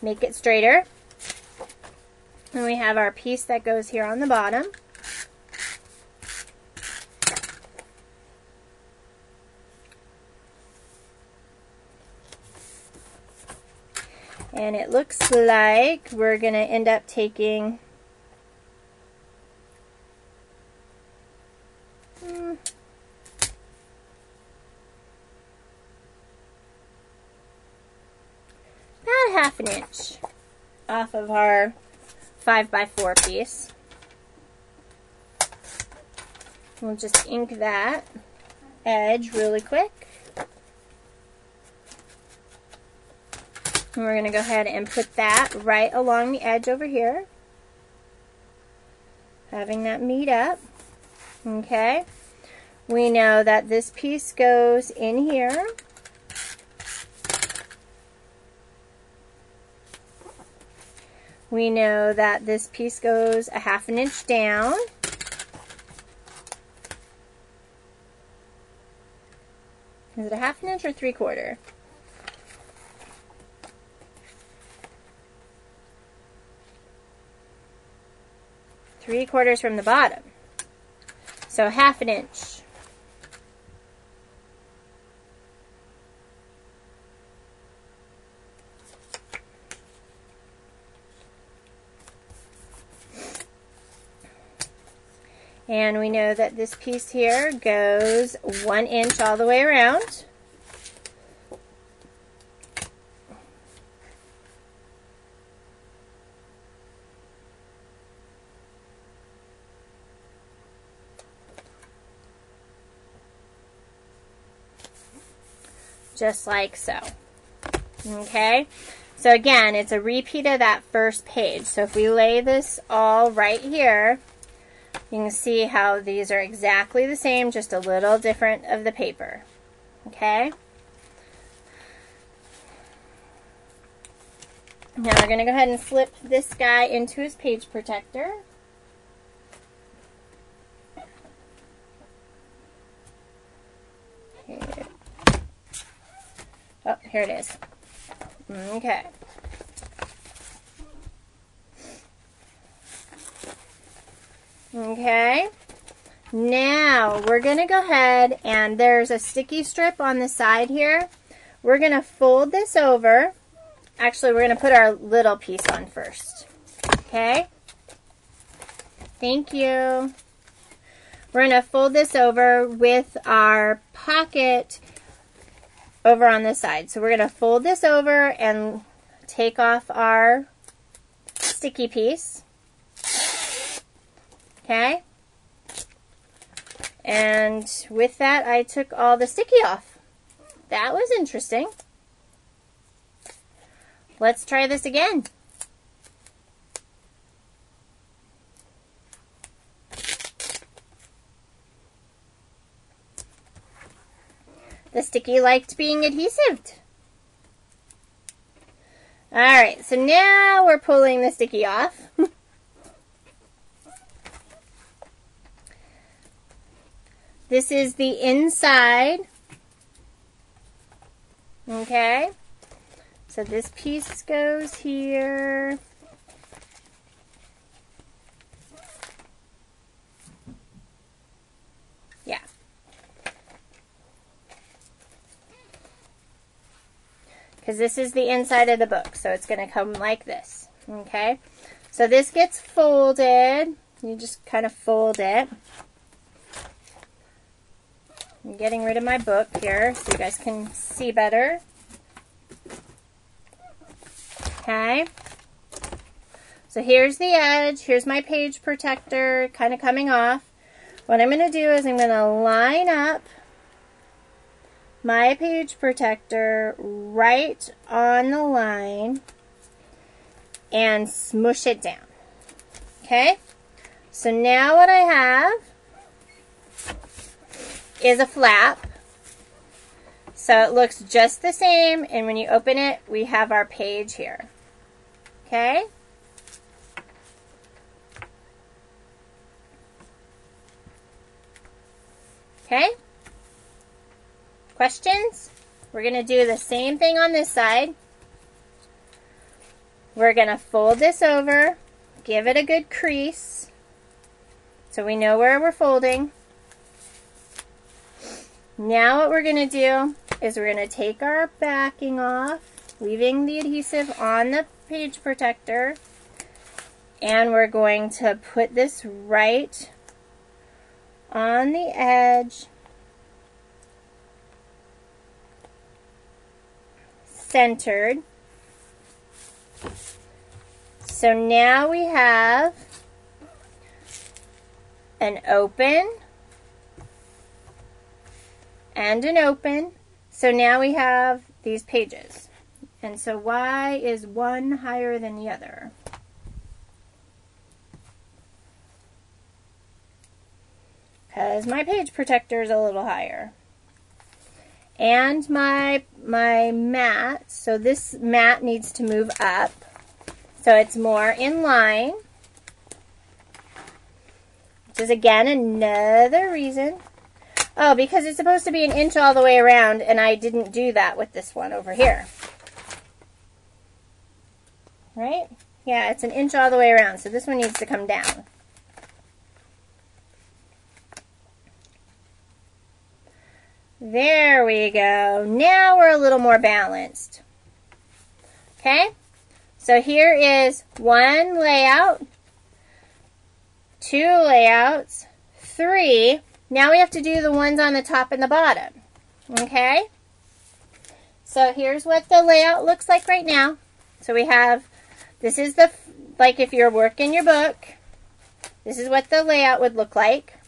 make it straighter. And we have our piece that goes here on the bottom. And it looks like we're going to end up taking about 1/2 inch off of our 5x4 piece. We'll just ink that edge really quick. And we're going to go ahead and put that right along the edge over here. Having that meet up. Okay. We know that this piece goes in here. We know that this piece goes a 1/2 inch down. Is it a 1/2 inch or 3/4? 3/4 from the bottom. So 1/2 inch. And we know that this piece here goes 1 inch all the way around. Just like so. Okay? So again, it's a repeat of that first page. So if we lay this all right here, you can see how these are exactly the same, just a little different of the paper. Okay? Now we're going to go ahead and flip this guy into his page protector. Here. Oh, here it is. Okay. Okay. Now we're going to go ahead, and there's a sticky strip on the side here. We're going to fold this over. Actually, we're going to put our little piece on first. Okay? Thank you. We're going to fold this over with our pocket over on this side. So we're going to fold this over and take off our sticky piece. Okay? And with that, I took all the sticky off. That was interesting. Let's try this again. The sticky liked being adhesive. Alright, so now we're pulling the sticky off. This is the inside. Okay. So this piece goes here. Yeah. Because this is the inside of the book, so it's going to come like this. Okay. So this gets folded. You just kind of fold it. I'm getting rid of my book here so you guys can see better. Okay. So here's the edge. Here's my page protector kind of coming off. What I'm going to do is I'm going to line up my page protector right on the line and smush it down. Okay. So now what I have is a flap. So it looks just the same, and when you open it, we have our page here. Okay? Okay? Questions? We're going to do the same thing on this side. We're going to fold this over, give it a good crease, so we know where we're folding. Now what we're going to do is we're going to take our backing off, leaving the adhesive on the page protector, and we're going to put this right on the edge, centered. So now we have an open and an open. So now we have these pages. And so why is one higher than the other? Because my page protector is a little higher. And my mat, so this mat needs to move up. So it's more in line. Which is again another reason. Oh, because it's supposed to be an inch all the way around, and I didn't do that with this one over here. Right? Yeah, it's an inch all the way around, so this one needs to come down. There we go. Now we're a little more balanced. Okay? So here is one layout, two layouts, three. Now we have to do the ones on the top and the bottom. Okay? So here's what the layout looks like right now. So we have, this is the, like if you're working your book, this is what the layout would look like.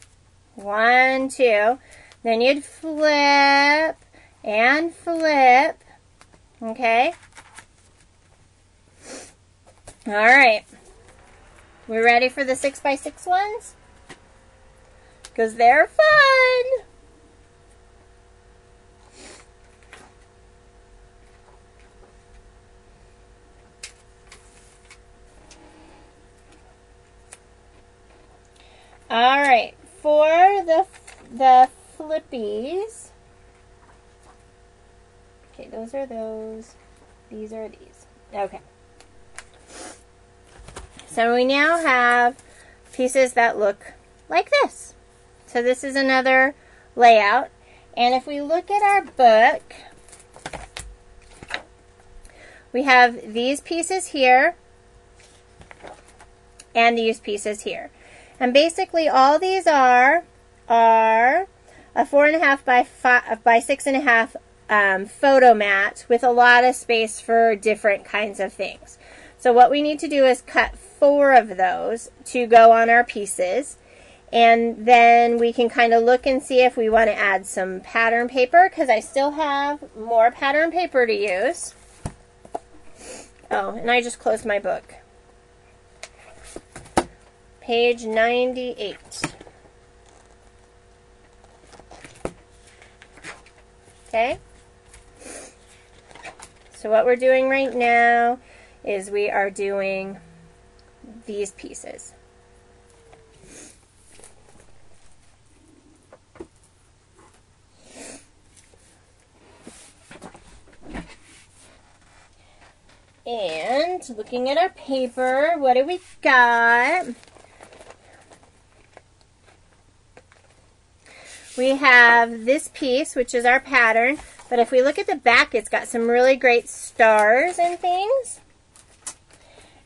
1, 2. Then you'd flip and flip. Okay? All right. We ready for the 6x6 ones? Because they're fun. All right. For the flippies. Okay, those are those. These are these. Okay. So we now have pieces that look like this. So this is another layout. And if we look at our book, we have these pieces here and these pieces here. And basically all these are a 4.5 by 6.5 photo mat with a lot of space for different kinds of things. So what we need to do is cut 4 of those to go on our pieces, and then we can kind of look and see if we want to add some pattern paper, because I still have more pattern paper to use. Oh, and I just closed my book. Page 98. Okay? So what we're doing right now is we are doing these pieces. And looking at our paper, what do we got? We have this piece, which is our pattern, but if we look at the back, it's got some really great stars and things.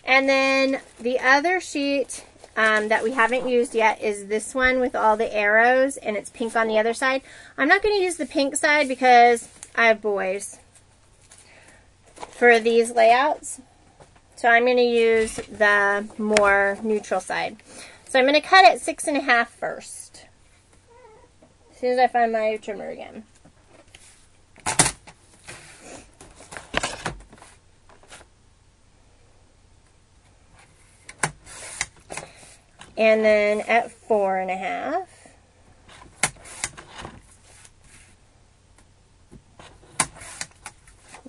And then the other sheet that we haven't used yet is this one with all the arrows, and it's pink on the other side. I'm not going to use the pink side because I have boys for these layouts. So I'm going to use the more neutral side. So I'm going to cut it 6.5 first. As soon as I find my trimmer again. And then at 4.5.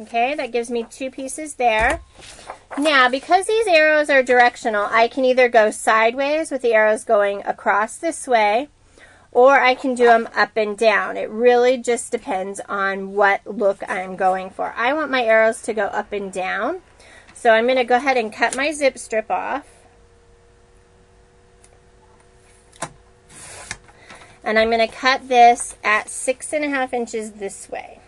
Okay, that gives me 2 pieces there. Now, because these arrows are directional, I can either go sideways with the arrows going across this way, or I can do them up and down. It really just depends on what look I'm going for. I want my arrows to go up and down, so I'm going to go ahead and cut my zip strip off. And I'm going to cut this at 6.5 inches this way.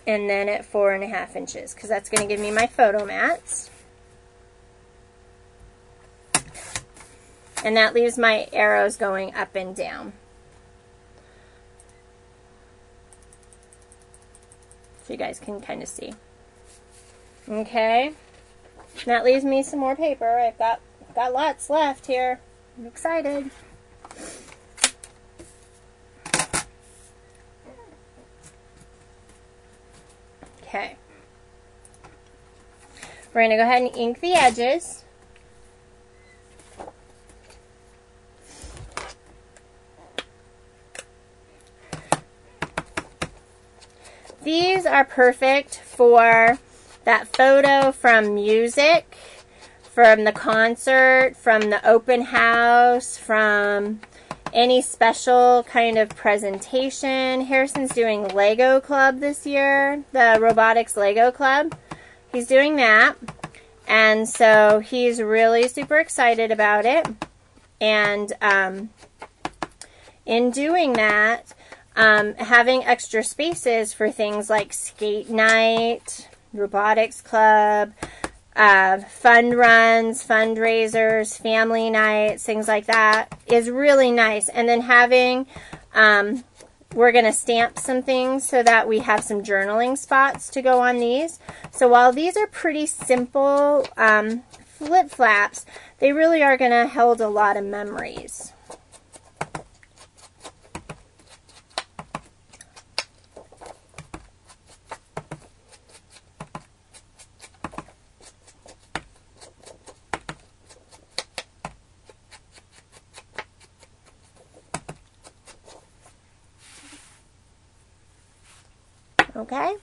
And then at 4.5 inches, because that's going to give me my photo mats. And that leaves my arrows going up and down. So you guys can kind of see. Okay. And that leaves me some more paper. I've got lots left here. I'm excited. Okay. We're going to go ahead and ink the edges. These are perfect for that photo from music, from the concert, from the open house, from any special kind of presentation. Harrison's doing Lego Club this year, the Robotics Lego Club. He's doing that, and so he's really super excited about it. And in doing that, having extra spaces for things like skate night, robotics club, fund runs, fundraisers, family nights, things like that is really nice. And then having, we're going to stamp some things so that we have some journaling spots to go on these. So while these are pretty simple flip flaps, they really are going to hold a lot of memories. Okay,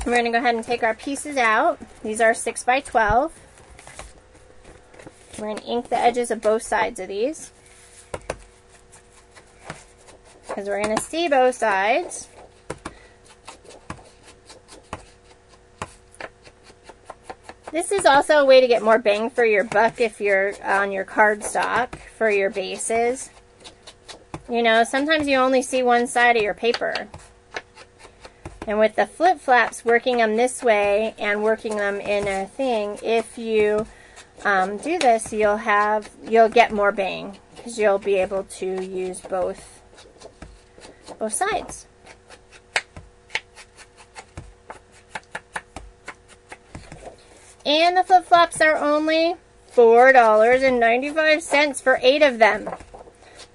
we're going to go ahead and take our pieces out. These are 6 by 12. We're going to ink the edges of both sides of these because we're going to see both sides. This is also a way to get more bang for your buck if you're on your cardstock for your bases. You know, sometimes you only see one side of your paper. And with the flip flaps, working them this way and working them in a thing, if you do this, you'll get more bang because you'll be able to use both sides. And the flip flops are only $4.95 for 8 of them.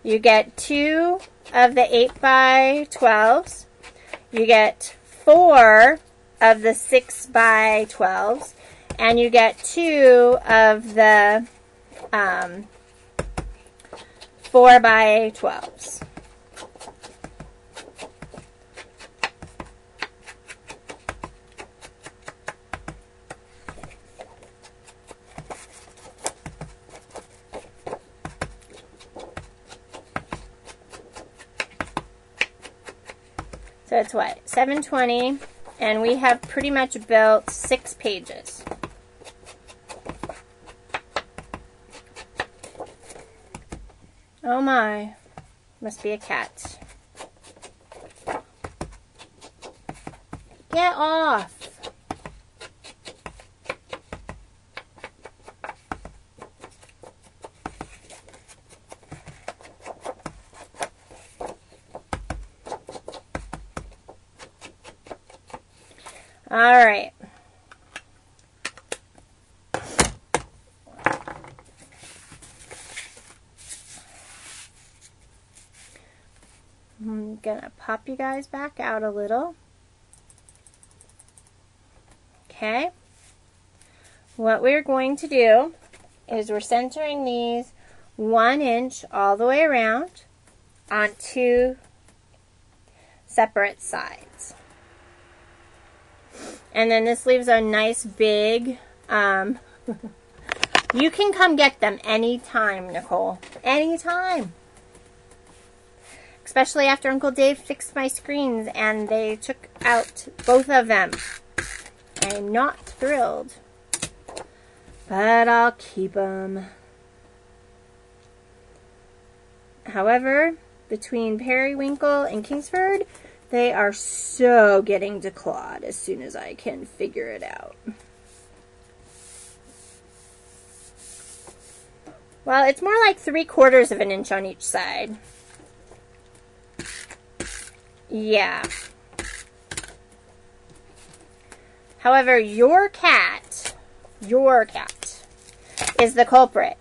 You get 2 of the 8 by 12s. You get 4 of the 6 by 12s. And you get 2 of the 4 by 12s. So it's what, 720, and we have pretty much built 6 pages. Oh my, must be a cat. Get off. All right. I'm gonna pop you guys back out a little. Okay. What we're going to do is we're centering these 1 inch all the way around on 2 separate sides. And then this leaves a nice big, you can come get them anytime, Nicole. Anytime. Especially after Uncle Dave fixed my screens and they took out both of them. I'm not thrilled. But I'll keep them. However, between Periwinkle and Kingsford, they are so getting declawed as soon as I can figure it out. Well, it's more like 3/4 of an inch on each side. Yeah. However, your cat is the culprit.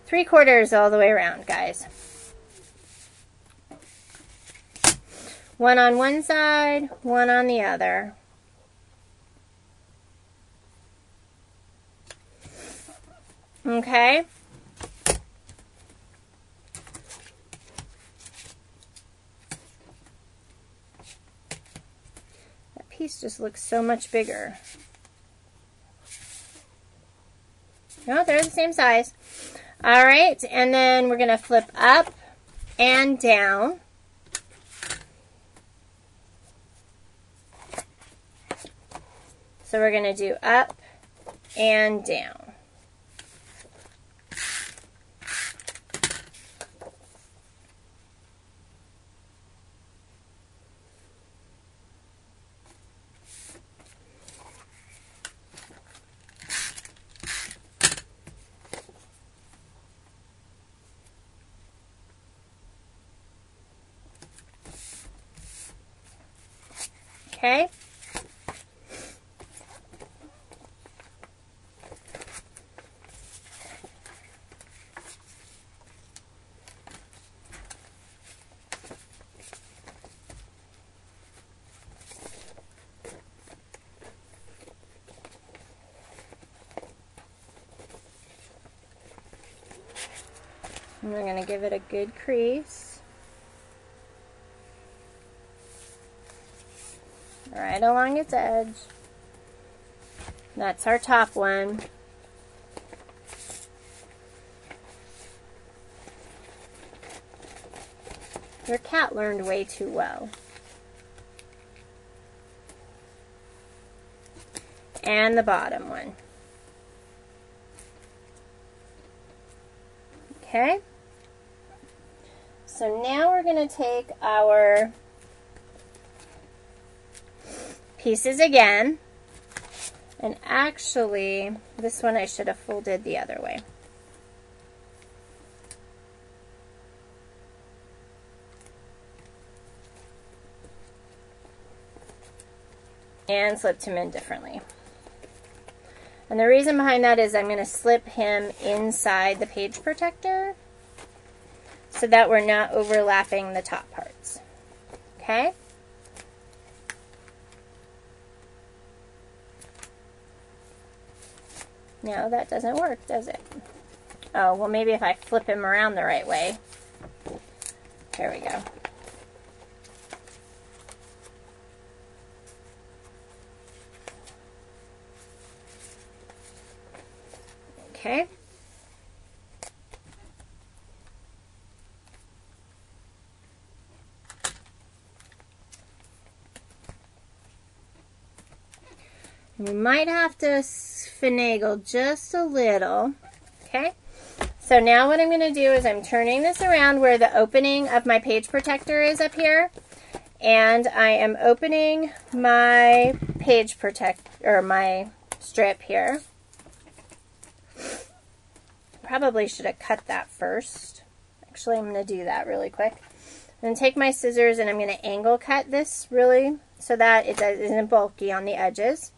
3/4 all the way around, guys. 1 on one side, 1 on the other. Okay. That piece just looks so much bigger. No, they're the same size. All right, and then we're going to flip up and down. So we're going to do up and down. Okay? And we're going to give it a good crease. Right along its edge. That's our top one. Your cat learned way too well. And the bottom one. Okay? So now we're going to take our pieces again, and actually this one I should have folded the other way. And slipped him in differently. And the reason behind that is I'm going to slip him inside the page protector so that we're not overlapping the top parts. Okay? No, that doesn't work, does it? Oh, well, maybe if I flip him around the right way. There we go. Okay. We might have to finagle just a little. Okay. So now what I'm going to do is I'm turning this around where the opening of my page protector is up here. And I am opening my page or my strip here. Probably should have cut that first. Actually, I'm going to do that really quick. I'm going to take my scissors and I'm going to angle cut this really so that it isn't bulky on the edges.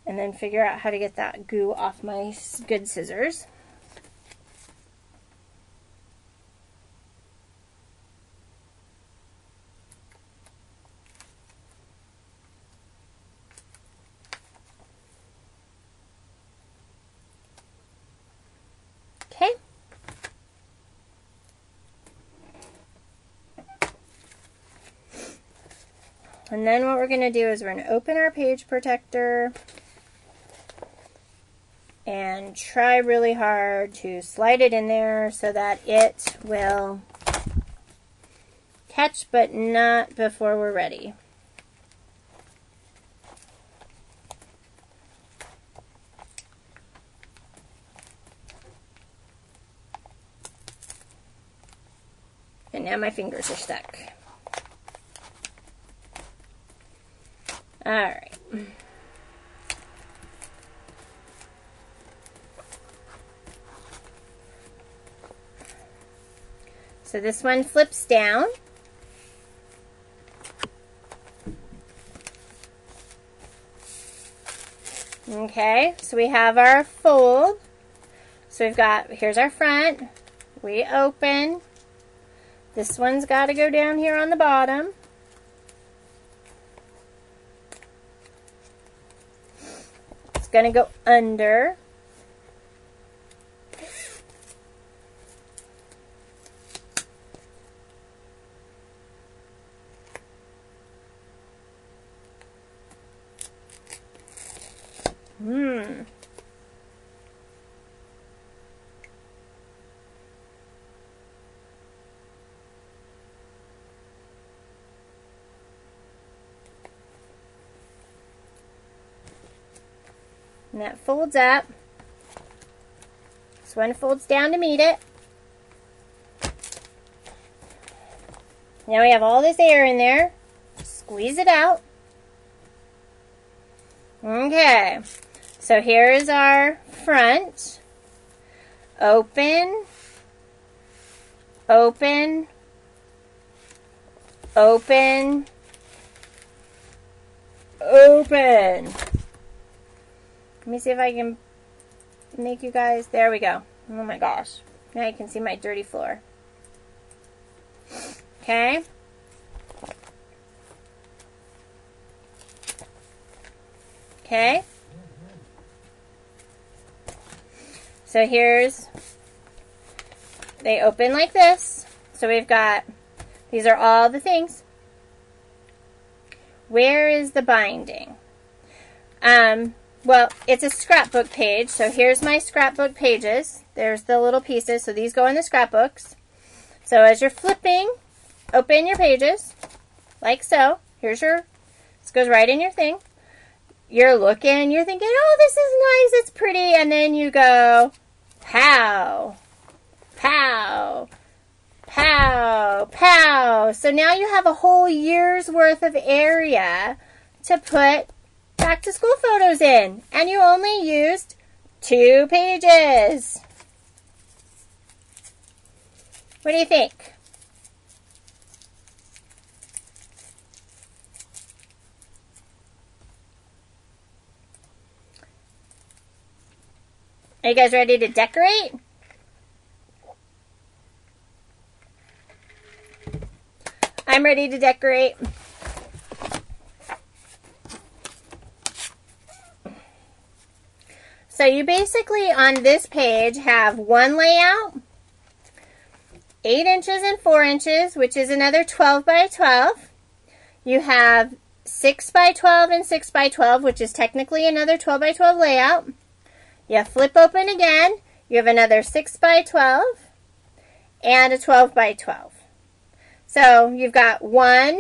And then figure out how to get that goo off my good scissors. Okay. And then what we're going to do is we're going to open our page protector and try really hard to slide it in there so that it will catch, but not before we're ready. And now my fingers are stuck. All right. So this one flips down. Okay, so we have our fold. So we've got, here's our front. We open. This one's got to go down here on the bottom. It's going to go under. And that folds up. This one folds down to meet it. Now we have all this air in there. Squeeze it out. Okay, so here is our front. Open, open, open, open. Let me see if I can make you guys, there we go. Oh my gosh. Now you can see my dirty floor. Okay. Okay. So here's, they open like this. So we've got, these are all the things. Where is the binding? Well, it's a scrapbook page. So here's my scrapbook pages. There's the little pieces. So these go in the scrapbooks. So as you're flipping, open your pages like so. Here's your, this goes right in your thing. You're looking, you're thinking, oh, this is nice, it's pretty. And then you go, pow, pow, pow, pow. So now you have a whole year's worth of area to put back to school photos in. And you only used 2 pages. What do you think? Are you guys ready to decorate? I'm ready to decorate. So you basically on this page have one layout, 8 inches and 4 inches, which is another 12 by 12. You have 6 by 12 and 6 by 12, which is technically another 12 by 12 layout. You flip open again, you have another 6 by 12 and a 12 by 12. So you've got 1,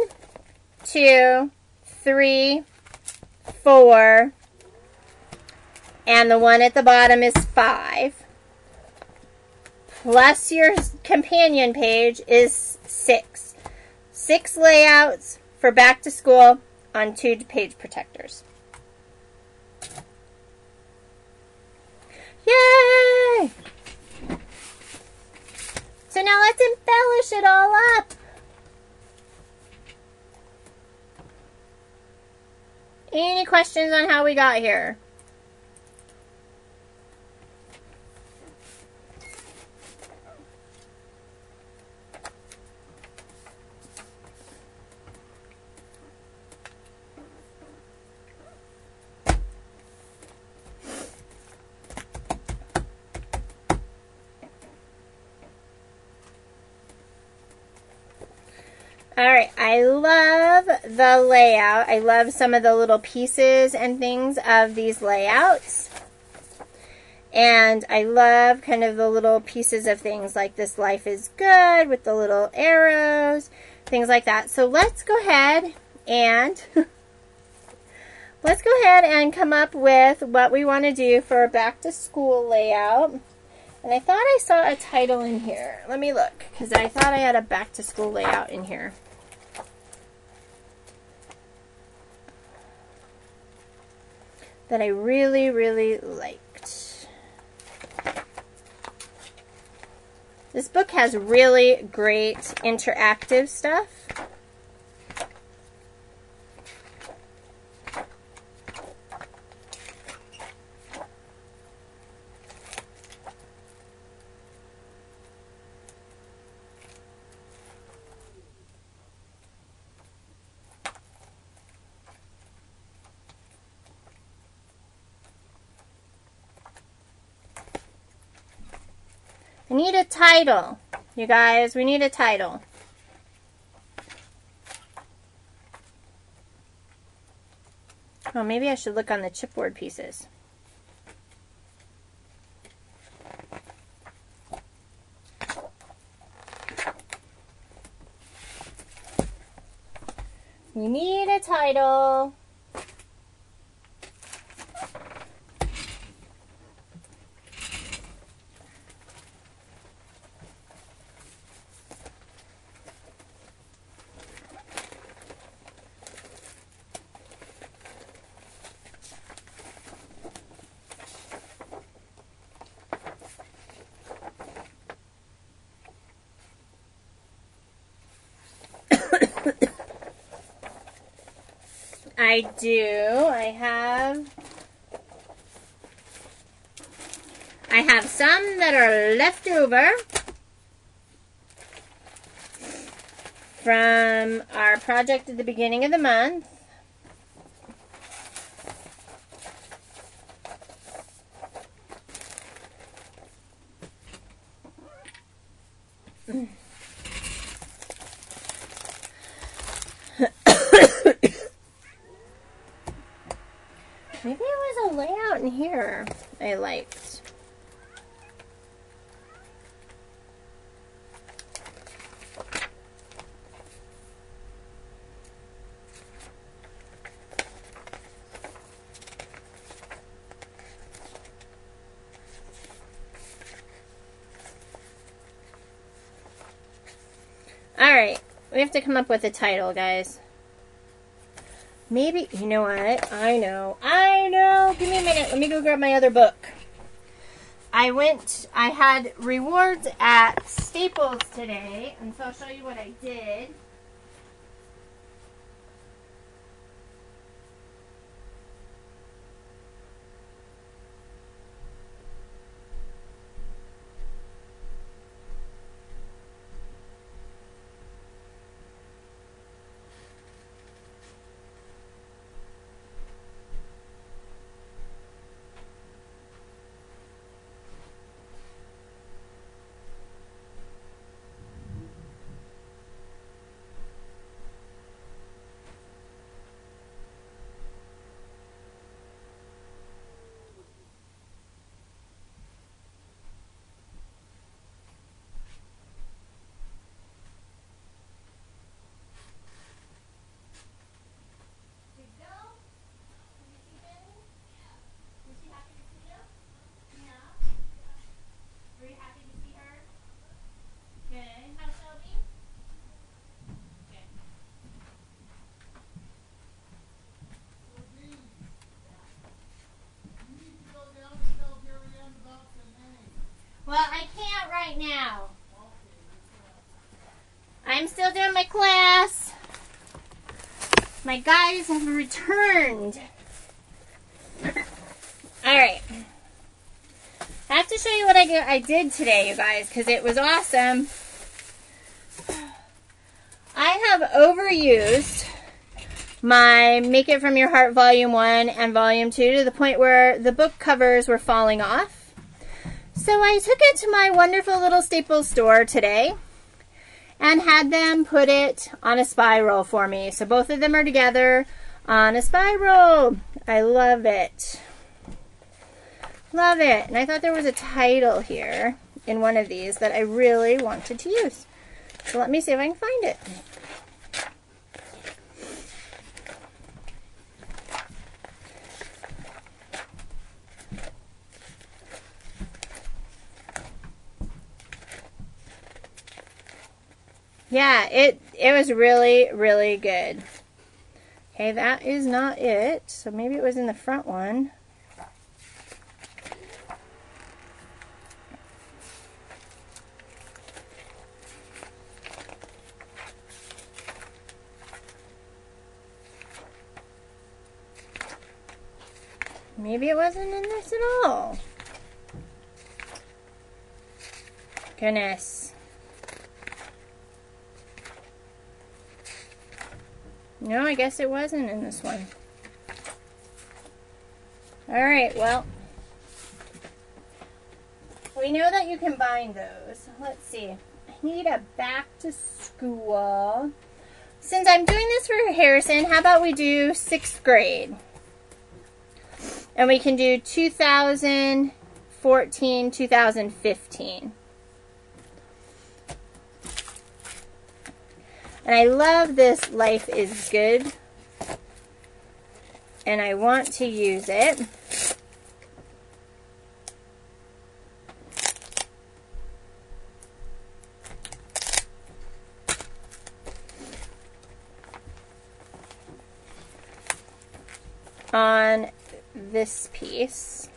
2, 3, 4, and the one at the bottom is 5. Plus your companion page is 6. 6 layouts for back to school on 2 page protectors. Yay! So now let's embellish it all up. Any questions on how we got here? Alright, I love the layout. I love some of the little pieces and things of these layouts. And I love kind of the little pieces of things like this life is good with the little arrows, things like that. So let's go ahead and come up with what we want to do for a back to school layout. And I thought I saw a title in here. Let me look, because I thought I had a back to school layout in here. That I really, really liked. This book has really great interactive stuff. I need a title, you guys. We need a title. Oh, maybe I should look on the chipboard pieces. We need a title. I do. I have some that are left over from our project at the beginning of the month. Maybe it was a layout in here I liked. Alright, we have to come up with a title, guys. Maybe, you know what? I know. Give me a minute. Let me go grab my other book. I had rewards at Staples today, and so I'll show you what I did. Well, I can't right now. I'm still doing my class. My guys have returned. Alright. I have to show you what I did today, you guys, because it was awesome. I have overused my Make It From Your Heart Volume 1 and Volume 2 to the point where the book covers were falling off. So I took it to my wonderful little Staples store today and had them put it on a spiral for me. So both of them are together on a spiral. I love it. Love it. And I thought there was a title here in one of these that I really wanted to use. So let me see if I can find it. Yeah, it was really, really good. Okay, that is not it. So maybe it was in the front one. Maybe it wasn't in this at all. Goodness. No, I guess it wasn't in this one. Alright, well, we know that you can bind those. Let's see. I need a back to school. Since I'm doing this for Harrison, how about we do 6th grade? And we can do 2014, 2015. And I love this Life is Good. And I want to use it. On this piece.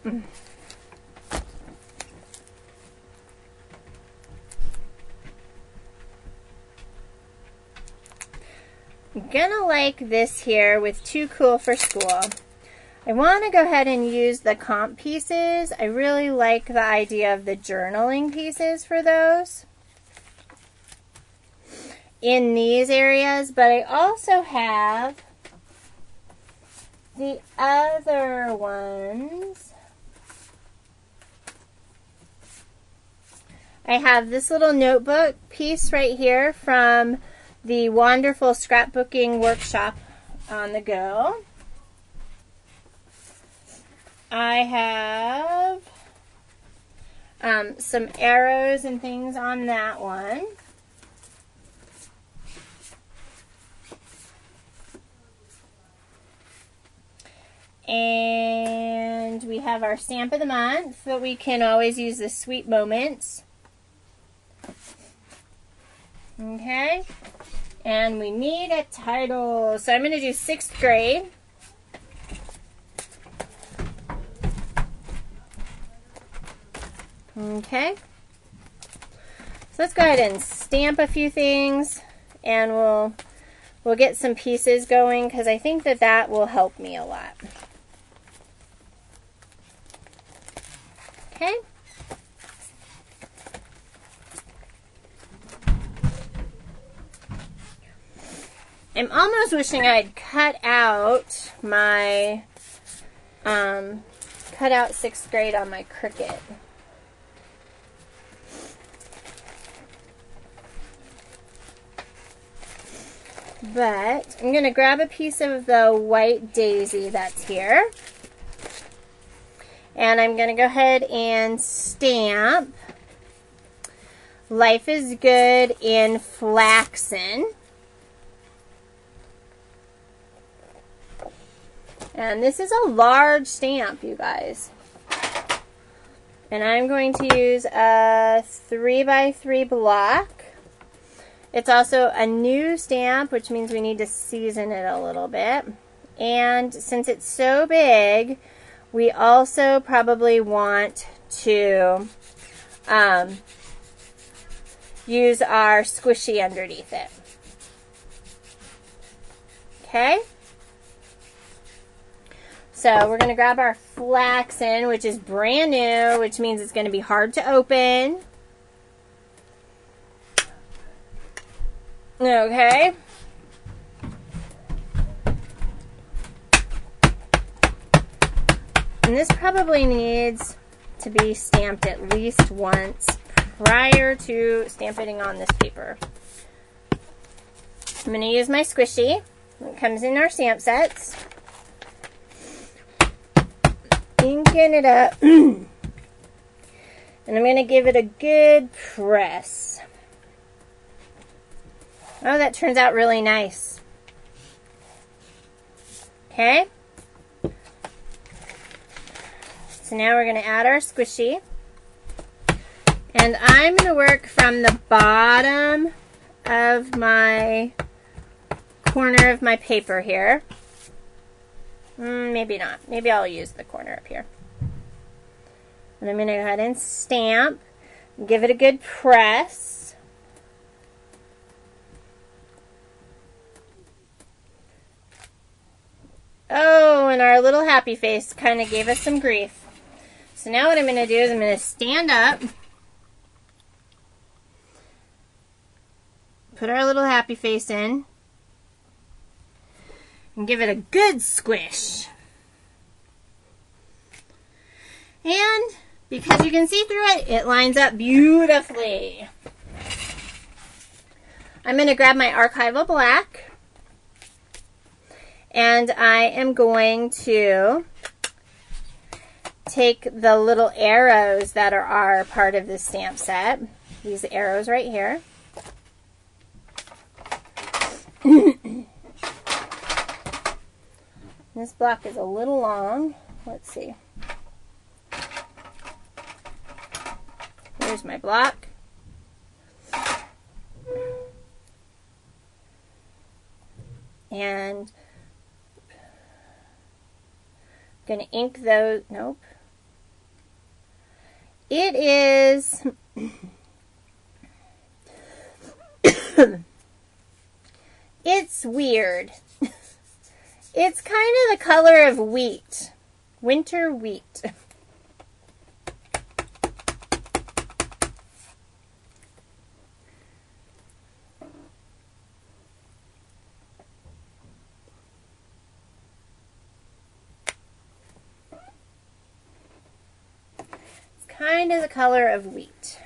I'm gonna like this here with Too Cool for School. I want to go ahead and use the comp pieces. I really like the idea of the journaling pieces for those in these areas, but I also have the other ones. I have this little notebook piece right here from the wonderful scrapbooking workshop on the go. I have some arrows and things on that one. And we have our stamp of the month, but we can always use the sweet moments. Okay. And we need a title. So I'm going to do 6th grade. Okay. So let's go ahead and stamp a few things, and we'll get some pieces going, because I think that will help me a lot. Okay. I'm almost wishing I'd cut out my, cut out 6th grade on my Cricut. But I'm going to grab a piece of the white daisy that's here. And I'm going to go ahead and stamp Life is Good in Flaxen. And this is a large stamp, you guys. And I'm going to use a 3x3 block. It's also a new stamp, which means we need to season it a little bit. And since it's so big, we also probably want to use our squishy underneath it. Okay? So we're going to grab our flaxen, which is brand new, which means it's going to be hard to open. Okay. And this probably needs to be stamped at least once prior to stamping on this paper. I'm going to use my squishy. It comes in our stamp sets. Inking it up. And I'm going to give it a good press. Oh, that turns out really nice. Okay. So now we're going to add our squishy. And I'm going to work from the bottom of my corner of my paper here. Maybe not. Maybe I'll use the corner up here. And I'm going to go ahead and stamp. Give it a good press. Oh, and our little happy face kind of gave us some grief. So now what I'm going to do is I'm going to stand up. Put our little happy face in. And give it a good squish. And because you can see through it, it lines up beautifully. I'm going to grab my archival black. And I am going to take the little arrows that are part of this stamp set. These arrows right here. This block is a little long. Let's see. Here's my block. And I'm going to ink those. Nope. It is it's weird. It's kind of the color of wheat. Winter wheat. It's kind of the color of wheat.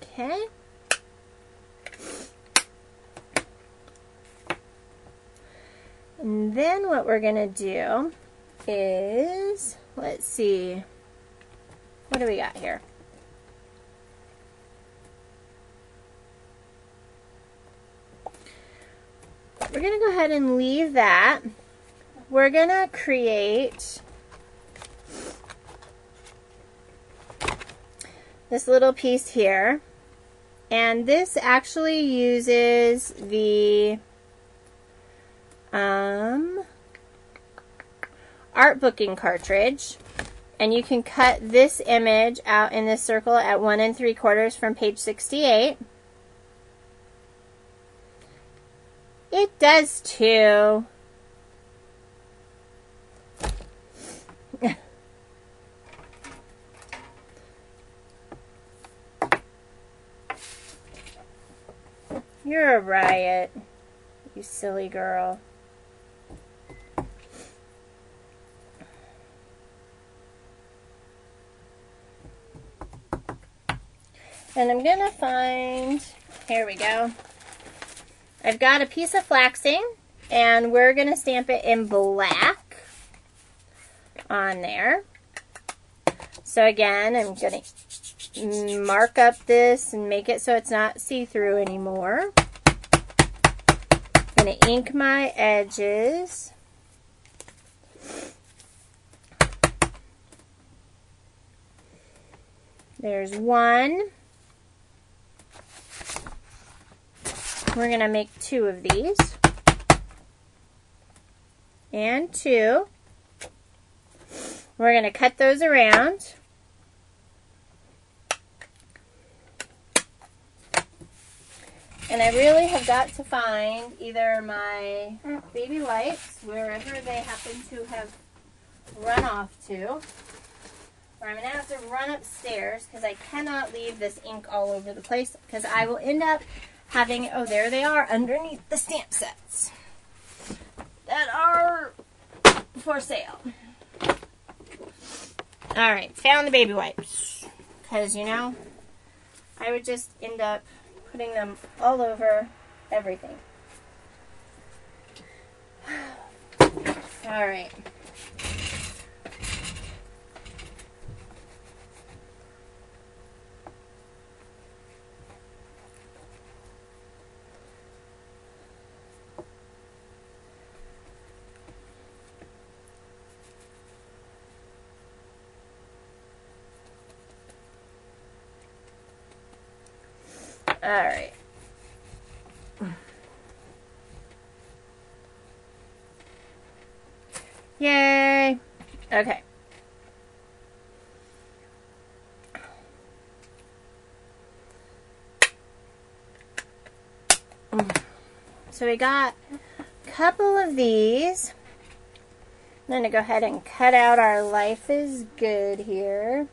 Okay. And then what we're going to do is, let's see, what do we got here? We're going to go ahead and leave that. We're going to create this little piece here. And this actually uses the art booking cartridge. And you can cut this image out in this circle at 1 3/4 from page 68. It does too. You're a riot, you silly girl. And I'm going to find, here we go. I've got a piece of flaxing, and we're going to stamp it in black on there. So again, I'm going to mark up this and make it so it's not see-through anymore. I'm going to ink my edges. There's one. We're going to make 2 of these. And 2. We're going to cut those around. And I really have got to find either my baby wipes, wherever they happen to have run off to, or I'm going to have to run upstairs because I cannot leave this ink all over the place because I will end up having, oh, there they are underneath the stamp sets that are for sale. All right, found the baby wipes because, you know, I would just end up putting them all over everything. All right. All right. Yay. Okay. So we got a couple of these. I'm going to go ahead and cut out our Life is Good here.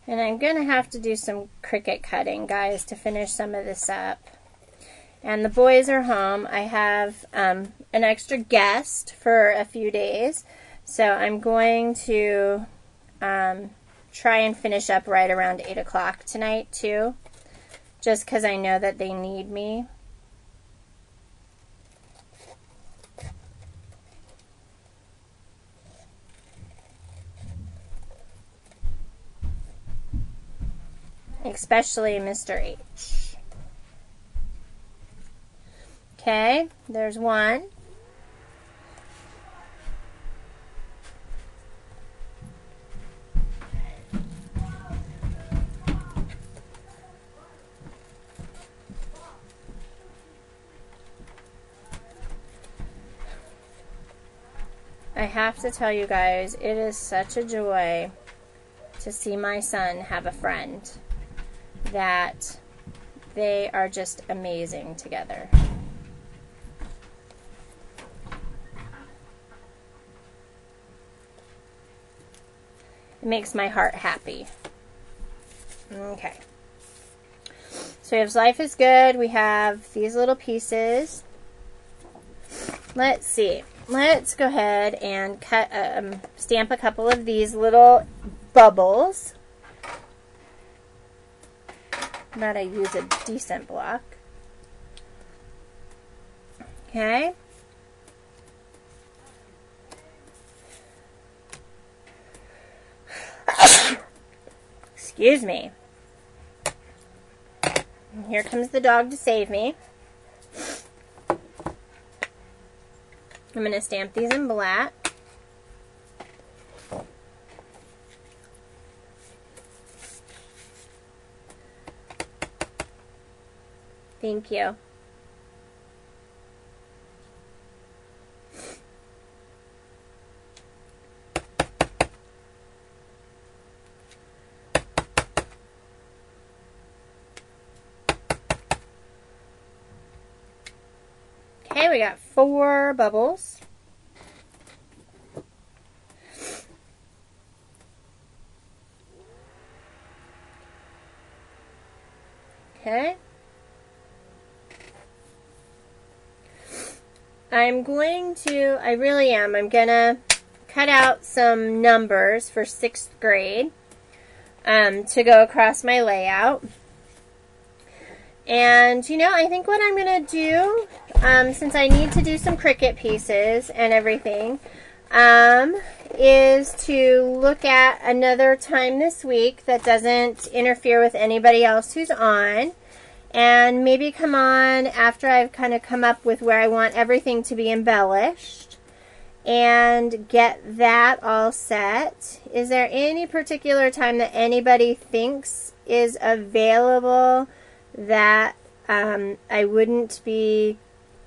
And I'm going to have to do some Cricut cutting, guys, to finish some of this up. And the boys are home. I have an extra guest for a few days. So I'm going to try and finish up right around 8 o'clock tonight, too. Just because I know that they need me. Especially Mr. H. Okay, there's one. I have to tell you guys, it is such a joy to see my son have a friend that they are just amazing together. It makes my heart happy. Okay. So we have Life is Good. We have these little pieces. Let's see. Let's go ahead and cut, stamp a couple of these little bubbles. That I use a decent block. Okay. Excuse me. And here comes the dog to save me. I'm going to stamp these in black. Thank you. Okay, we got 4 bubbles. Okay. I'm going to cut out some numbers for 6th grade to go across my layout. And, you know, I think what I'm going to do, since I need to do some Cricut pieces and everything, is to look at another time this week that doesn't interfere with anybody else who's on. And maybe come on after I've kind of come up with where I want everything to be embellished. And get that all set. Is there any particular time that anybody thinks is available that I wouldn't be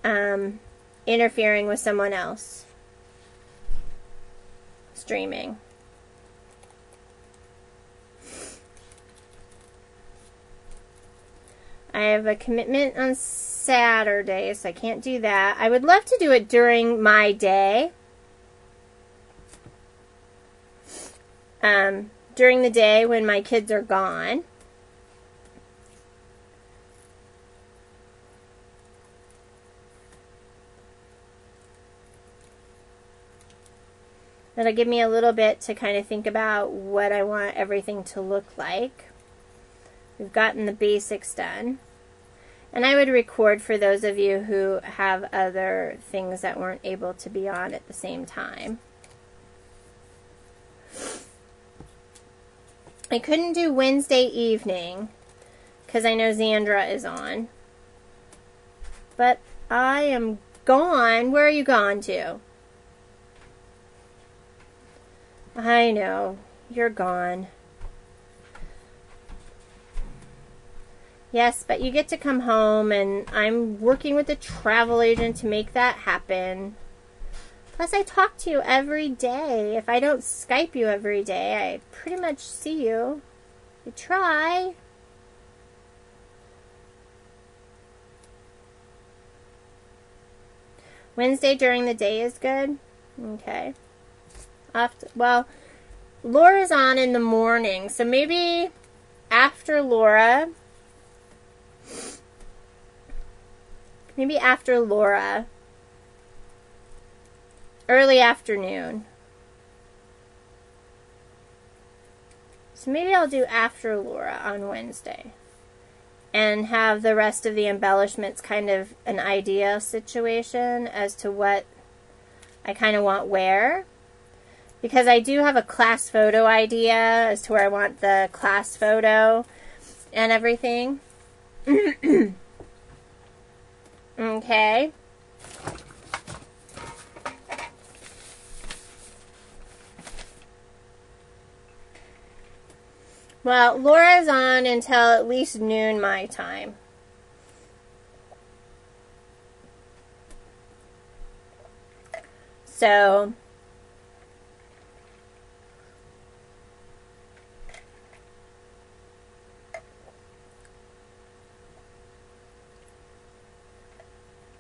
interfering with someone else streaming? I have a commitment on Saturday, so I can't do that. I would love to do it during my day. During the day when my kids are gone. That'll give me a little bit to kind of think about what I want everything to look like. We've gotten the basics done. And I would record for those of you who have other things that weren't able to be on at the same time. I couldn't do Wednesday evening because I know Xandra is on. But I am gone. Where are you gone to? I know. You're gone. Yes, but you get to come home, and I'm working with a travel agent to make that happen. Plus, I talk to you every day. If I don't Skype you every day, I pretty much see you. I try. Wednesday during the day is good? Okay. Well, Laura's on in the morning, so maybe after Laura. Maybe after Laura. Early afternoon. So maybe I'll do after Laura on Wednesday. And have the rest of the embellishments kind of an idea situation as to what I kind of want where. Because I do have a class photo idea as to where I want the class photo and everything. Okay. Well, Laura's on until at least noon my time. So,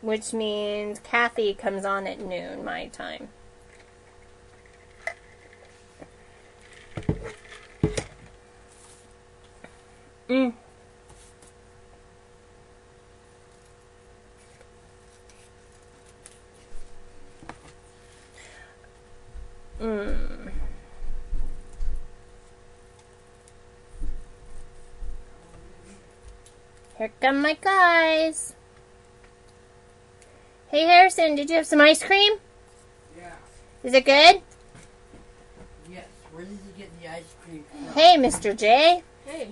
which means Kathy comes on at noon my time. Here come my guys. Hey Harrison, did you have some ice cream? Yeah. Is it good? Yes. Where did you get the ice cream from? Hey, Mr. J. Hey,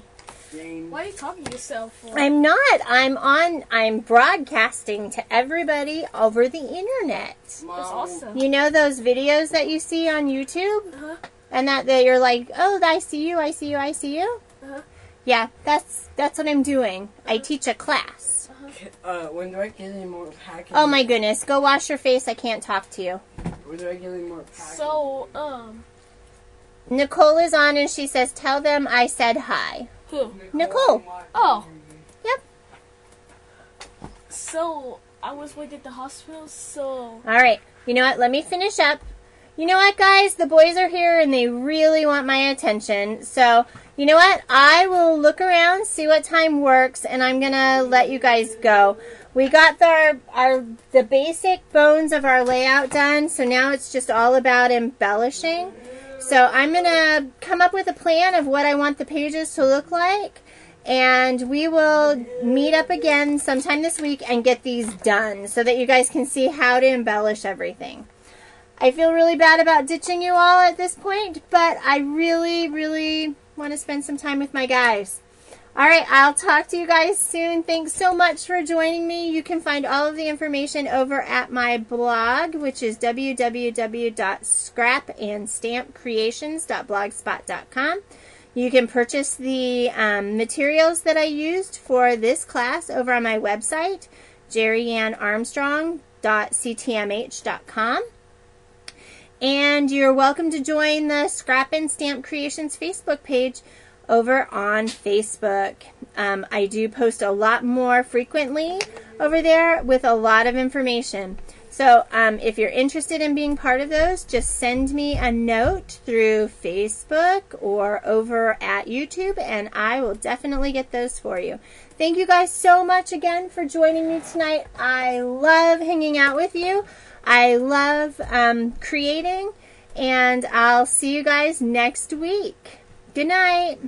Jane. why are you talking to yourself for? I'm not. I'm broadcasting to everybody over the internet. That's awesome. You know those videos that you see on YouTube? Uh-huh. And that you're like, oh, I see you, I see you, I see you? Uh-huh. Yeah, that's what I'm doing. I teach a class. When do I get any more packages? Oh my goodness, go wash your face. I can't talk to you. When do I get any more packages? So, Nicole is on and she says, tell them I said hi. who? Nicole. Oh, Yep. so I was working at the hospital, so... All right. You know what? Let me finish up. You know what, guys? The boys are here and they really want my attention. So, you know what? I will look around, see what time works, and I'm going to let you guys go. We got the basic bones of our layout done, so now it's just all about embellishing. So I'm going to come up with a plan of what I want the pages to look like, and we will meet up again sometime this week and get these done so that you guys can see how to embellish everything. I feel really bad about ditching you all at this point, but I really, really want to spend some time with my guys. All right, I'll talk to you guys soon. Thanks so much for joining me. You can find all of the information over at my blog, which is www.scrapandstampcreations.blogspot.com. You can purchase the materials that I used for this class over on my website, jerryannarmstrong.ctmh.com. And you're welcome to join the Scrap and Stamp Creations Facebook page over on Facebook. I do post a lot more frequently over there with a lot of information. So if you're interested in being part of those, just send me a note through Facebook or over at YouTube, and I will definitely get those for you. Thank you guys so much again for joining me tonight. I love hanging out with you. I love creating, and I'll see you guys next week. Good night.